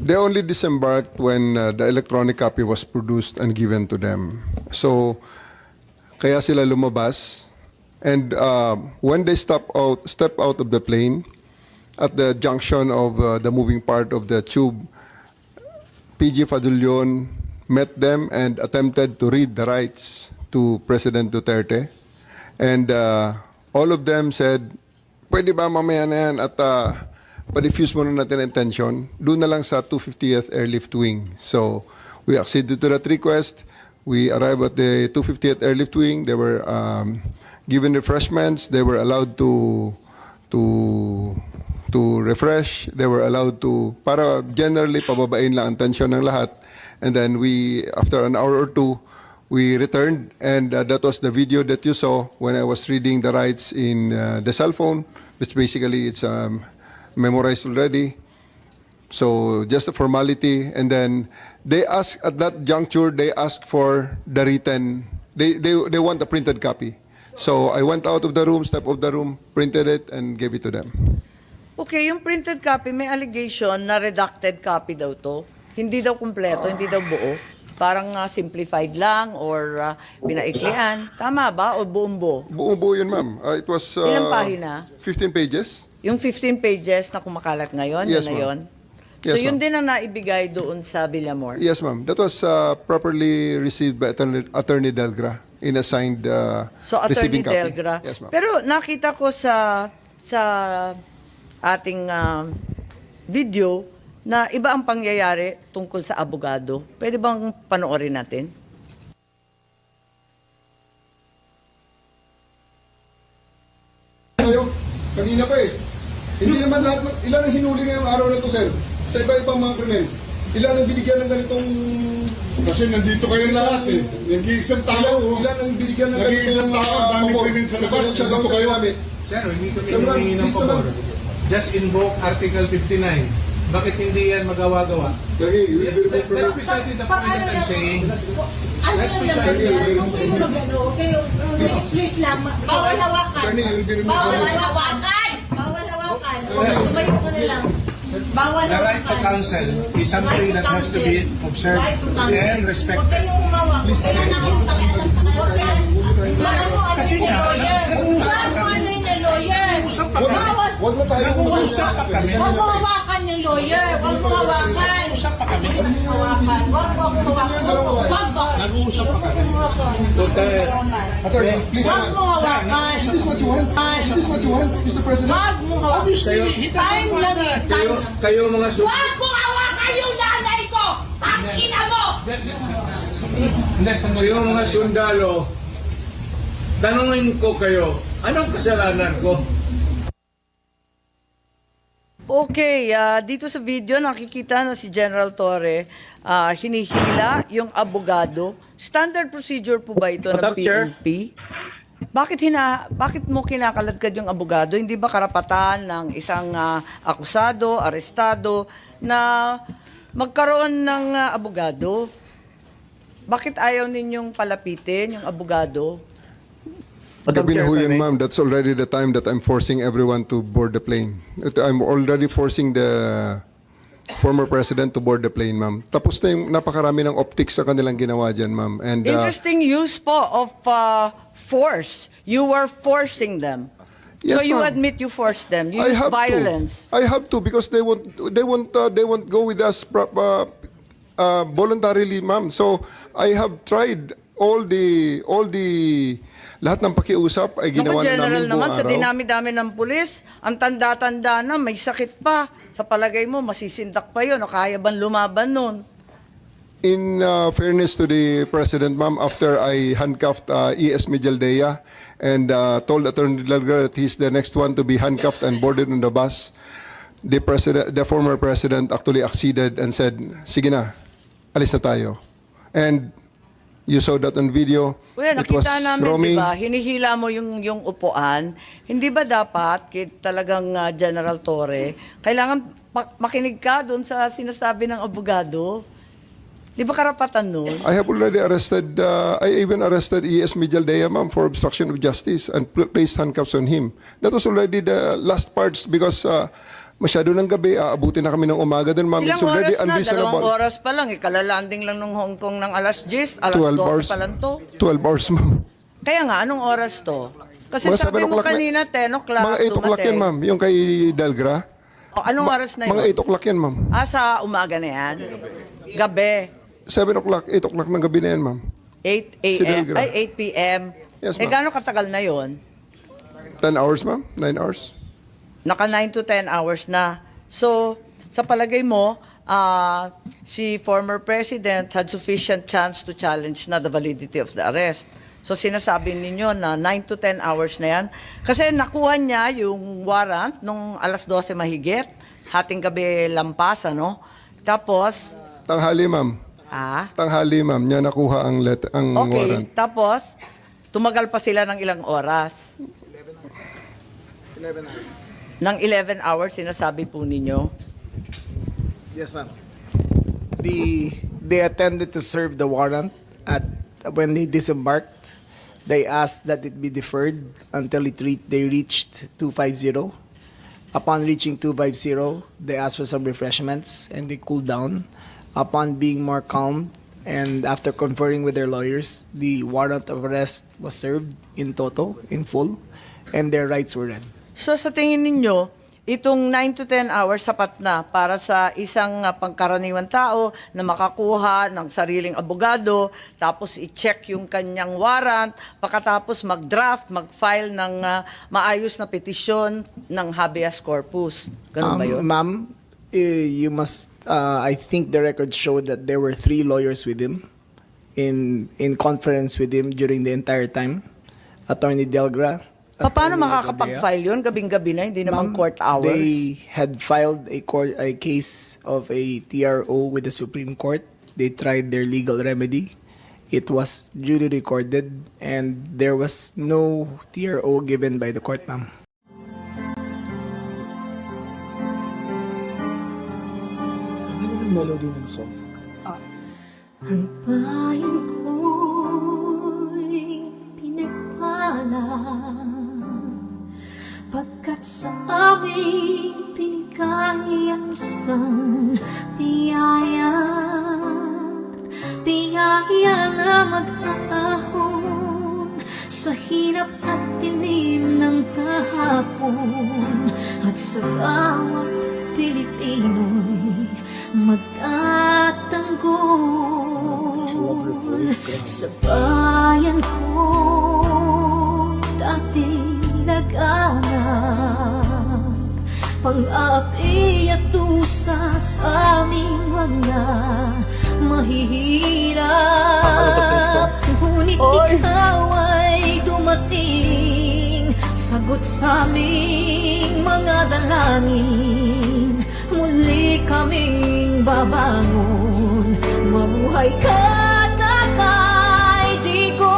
Speaker 3: They only disembarked when the electronic copy was produced and given to them. So, kaya sila lumabas. And when they step out of the plane, at the junction of the moving part of the tube, PG Fadulyon met them and attempted to read the rights to President Duterte. And all of them said, pwede ba mamaya na yan at pa-diffuse muna natin ang tension, doon na lang sa 250th Airlift Wing. So we acceded to that request. We arrived at the 250th Airlift Wing. They were given refreshments. They were allowed to refresh. They were allowed to, para generally pababain lang ang tension ng lahat. And then we, after an hour or two, we returned, and that was the video that you saw when I was reading the rights in the cell phone, which basically it's memorized already. So just a formality. And then they asked, at that juncture, they asked for the written, they want a printed copy. So I went out of the room, stepped out of the room, printed it, and gave it to them.
Speaker 4: Okay, yung printed copy, may allegation na redacted copy daw to. Hindi daw kumpleto, hindi daw buo. Parang simplified lang or pinaiklian. Tama ba? O buong-buo?
Speaker 3: Buo-buo yun, ma'am. It was
Speaker 4: Ilang pahina?
Speaker 3: 15 pages.
Speaker 4: Yung 15 pages na kumakalat ngayon,
Speaker 3: Yes,
Speaker 4: yun na
Speaker 3: ma'am.
Speaker 4: yun?
Speaker 3: Yes,
Speaker 4: So yun
Speaker 3: ma'am.
Speaker 4: din ang naibigay doon sa Villamor?
Speaker 3: Yes, ma'am. That was properly received by Attorney Delgra in assigned
Speaker 4: So Attorney
Speaker 3: receiving copy.
Speaker 4: Delgra.
Speaker 3: Yes, ma'am.
Speaker 4: Pero nakita ko sa ating video na iba ang pangyayari tungkol sa abogado. Pwede bang panoorin natin?
Speaker 3: Kayo, kanina pa eh. Hindi naman lahat, ilan ang hinuli ngayong araw na to, sir? Sa iba-ibang mga krimen. Ilan ang binigyan ng ganitong...
Speaker 20: Kasi nandito kayo lahat eh. Nag-iisang tao.
Speaker 3: Ilan ang binigyan ng
Speaker 20: Nag-iisang
Speaker 3: ganitong...
Speaker 20: tao. Dami krimen sa labas. Nandito kayo.
Speaker 6: Sir, hindi kami
Speaker 3: Sir,
Speaker 6: humingi ng
Speaker 3: please naman.
Speaker 6: pabor. Just invoke Article 59. Bakit hindi yan magawa-gawa?
Speaker 3: Attorney, you will be
Speaker 6: That's
Speaker 3: removed from
Speaker 6: precisely the point that I'm saying. That's
Speaker 3: Attorney,
Speaker 6: precisely
Speaker 3: you will be removed from
Speaker 10: Please lang, bawal hawakan.
Speaker 3: Attorney, you will be removed
Speaker 10: Bawal
Speaker 3: from
Speaker 10: hawakan! Bawal hawakan. Tumayo ko na lang. Bawal
Speaker 6: The right to
Speaker 10: hawakan.
Speaker 6: counsel is something that has to be observed
Speaker 10: Right to counsel.
Speaker 6: and
Speaker 10: Huwag
Speaker 6: respected.
Speaker 10: kayong umawak. Huwag kayong pakialam sa kanila. Huwag kayong
Speaker 6: Kasi nga,
Speaker 10: Huwag mo ano yung lawyer.
Speaker 6: Nag-uusap pa kami.
Speaker 10: Bawal.
Speaker 3: Huwag na tayo
Speaker 6: Nag-uusap pa kami.
Speaker 10: Huwag mo hawakan yung lawyer. Huwag mo hawakan.
Speaker 6: Nag-uusap pa kami.
Speaker 10: Hawakan. Huwag mo hawakan. Huwag ba?
Speaker 6: Nag-uusap pa kami.
Speaker 3: Attorney, please.
Speaker 10: Huwag mo hawakan.
Speaker 3: Is this what you want? Is this what you want, Mr. President?
Speaker 10: Huwag mo hawakan. Time lang eh. Time.
Speaker 6: Kayo mga
Speaker 10: Huwag mo hawakan yung nanay ko! Tangina mo!
Speaker 6: Hindi, sandali yung mga sundalo. Tanungin ko kayo, anong kasalanan ko?
Speaker 4: Okay, dito sa video nakikita na si General Torre hinihila yung abogado. Standard procedure po ba ito ng
Speaker 6: Madam Chair?
Speaker 4: PNP? Bakit mo kinakaladkad yung abogado? Hindi ba karapatan ng isang akusado, arestado na magkaroon ng abogado? Bakit ayaw ninyong palapitin yung abogado?
Speaker 3: Gabi na ho yan, ma'am. That's already the time that I'm forcing everyone to board the plane. I'm already forcing the former president to board the plane, ma'am. Tapos na yung napakarami ng optics sa kanilang ginawa dyan, ma'am. And
Speaker 4: Interesting use po of force. You were forcing them.
Speaker 3: Yes,
Speaker 4: So you
Speaker 3: ma'am.
Speaker 4: admit you forced them. You
Speaker 3: I
Speaker 4: used
Speaker 3: have
Speaker 4: violence.
Speaker 3: to. I have to because they won't go with us voluntarily, ma'am. So I have tried all the lahat ng pakiusap ay
Speaker 4: Naku,
Speaker 3: ginawa na
Speaker 4: General
Speaker 3: namin
Speaker 4: naman,
Speaker 3: buong
Speaker 4: sa
Speaker 3: araw.
Speaker 4: dinami-dami ng pulis, ang tanda-tanda na, may sakit pa. Sa palagay mo, masisindak pa yun, o kaya bang lumaban nun?
Speaker 3: In fairness to the president, ma'am, after I handcuffed E.S. Mijaldea and told Attorney Delgado that he's the next one to be handcuffed and boarded on the bus, the former president actually acceded and said, sige na, alis na tayo. And you saw that on video.
Speaker 4: Well,
Speaker 3: It was
Speaker 4: nakita namin,
Speaker 3: Romy.
Speaker 4: di ba, hinihila mo yung upuan. Hindi ba dapat, talagang General Torre, kailangan makinig ka doon sa sinasabi ng abogado? Di ba karapatan nun?
Speaker 3: I have already arrested, I even arrested E.S. Mijaldea, ma'am, for obstruction of justice and placed handcuffs on him. That was already the last parts because masyado ng gabi, aabutin na kami ng umaga doon, ma'am.
Speaker 4: Ilang
Speaker 3: It's already
Speaker 4: oras na?
Speaker 3: unreasonable.
Speaker 4: 2 oras pa lang. Ikalalanding lang ng Hong Kong ng alas 10. Alas
Speaker 3: 12
Speaker 4: 12
Speaker 3: hours.
Speaker 4: pa lang to.
Speaker 3: 12 hours, ma'am.
Speaker 4: Kaya nga, anong oras to? Kasi
Speaker 3: Mga
Speaker 4: sabi
Speaker 3: 7
Speaker 4: mo
Speaker 3: o'clock na-
Speaker 4: kanina, 10 o'clock.
Speaker 3: Mga 8 o'clock yan, ma'am. Yung kay Delgra.
Speaker 4: O, anong oras na yun?
Speaker 3: Mga 8 o'clock yan, ma'am.
Speaker 4: Sa umaga na yan? Gabi.
Speaker 3: 7 o'clock, 8 o'clock ng gabi na yan, ma'am.
Speaker 4: 8
Speaker 3: Si
Speaker 4: a.m.
Speaker 3: Delgra.
Speaker 4: Ay, 8 p.m.
Speaker 3: Yes, ma'am.
Speaker 4: Gaano katagal na yon?
Speaker 3: 10 hours, ma'am. 9 hours.
Speaker 4: Naka 9 to 10 hours na. So, sa palagay mo, si former president had sufficient chance to challenge na the validity of the arrest. So, sinasabi ninyo na 9 to 10 hours na yan. Kasi nakuha niya yung warrant nung alas 12 mahigit, hating gabi lampas, ano? Tapos,
Speaker 3: Tanghali, ma'am. Tanghali, ma'am. Niya nakuha ang
Speaker 4: okay,
Speaker 3: warrant.
Speaker 4: tapos, tumagal pa sila ng ilang oras.
Speaker 9: 11 hours.
Speaker 4: Ng 11 hours, sinasabi po ninyo.
Speaker 9: Yes, ma'am. They attended to serve the warrant when they disembarked. They asked that it be deferred until they reached 250. Upon reaching 250, they asked for some refreshments and they cooled down. Upon being more calm and after conferring with their lawyers, the warrant of arrest was served in toto, in full, and their rights were read.
Speaker 4: So sa tingin ninyo, itong 9 to 10 hours sapat na para sa isang pangkaraniwan tao na makakuha ng sariling abogado, tapos i-check yung kanyang warrant, pagkatapos mag-draft, mag-file ng maayos na petisyon ng habeas corpus. Ganun ba yun?
Speaker 9: Ma'am, you must, I think the records show that there were 3 lawyers with him in conference with him during the entire time. Attorney Delgra.
Speaker 4: Paano makakapag-file yun? Gabing-gabi na, hindi naman court hours.
Speaker 9: They had filed a case of a TRO with the Supreme Court. They tried their legal remedy. It was duly recorded and there was no TRO given by the court, ma'am. melody ng song.
Speaker 14: Ang bayan ko'y pinagpala pagkat sa aming pinigay ang isang biyaya na mag-aahon sa hirap at dilim ng kahapon at sa bawat Pilipino'y magtatanggol sa bayan ko dati laganap pang-api at dusa sa aming mga mahihirap ngunit ikaw ay dumating sagot sa aming mga dalangin muli kaming babangon mabuhay ka Tatay Digong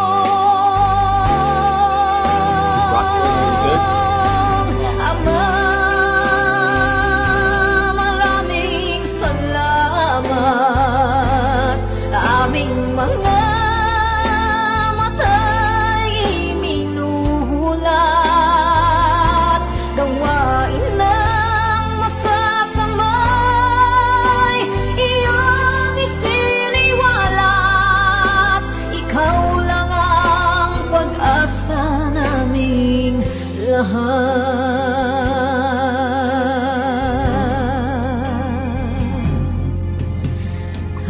Speaker 14: Ama maraming salamat aming mga matay minuhulat gawain ng masasamay iyong isiniwalat ikaw lang ang pag-asa naming lahat.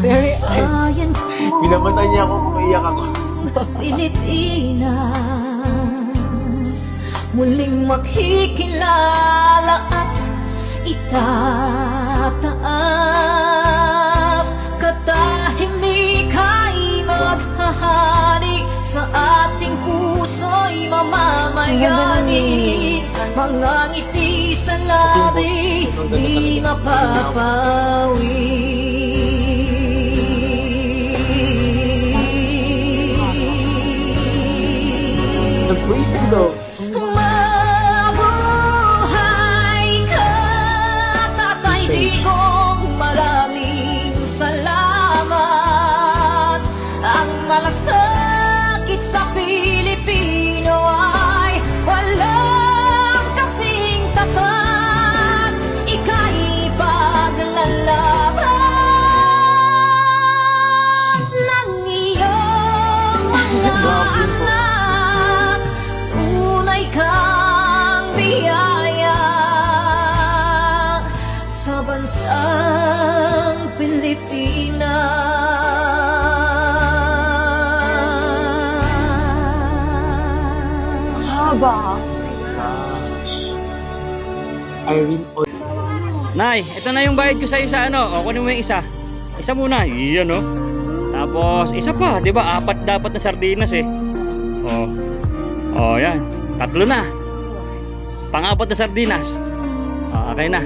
Speaker 9: Very
Speaker 14: Bayan ko
Speaker 9: Pinamatay niya ako kung iyak ako.
Speaker 14: Pilipinas muling makikilala at itataas katahimik ay maghahari sa ating puso'y mamamayani mga ngiti sa labi di mapapawi
Speaker 9: The breathing though.
Speaker 14: Mabuhay ka, Tatay Digong, maraming salamat. Ang malasakit sa Pilipino ay walang kasing tapat. Ika'y paglalaban ng iyong mga anak. Tunay kang biyaya sa bansang Pilipinas.
Speaker 9: Haba. Gosh. Irene
Speaker 21: Nay, ito na yung bayad ko sa isa ano. O, kunin mo yung isa. Isa muna. Iyan no. Tapos isa pa, 'di ba? 4 dapat na sardinas eh. Oh. Oh, yan. 3 na. Pang-4 na sardinas. Okay na.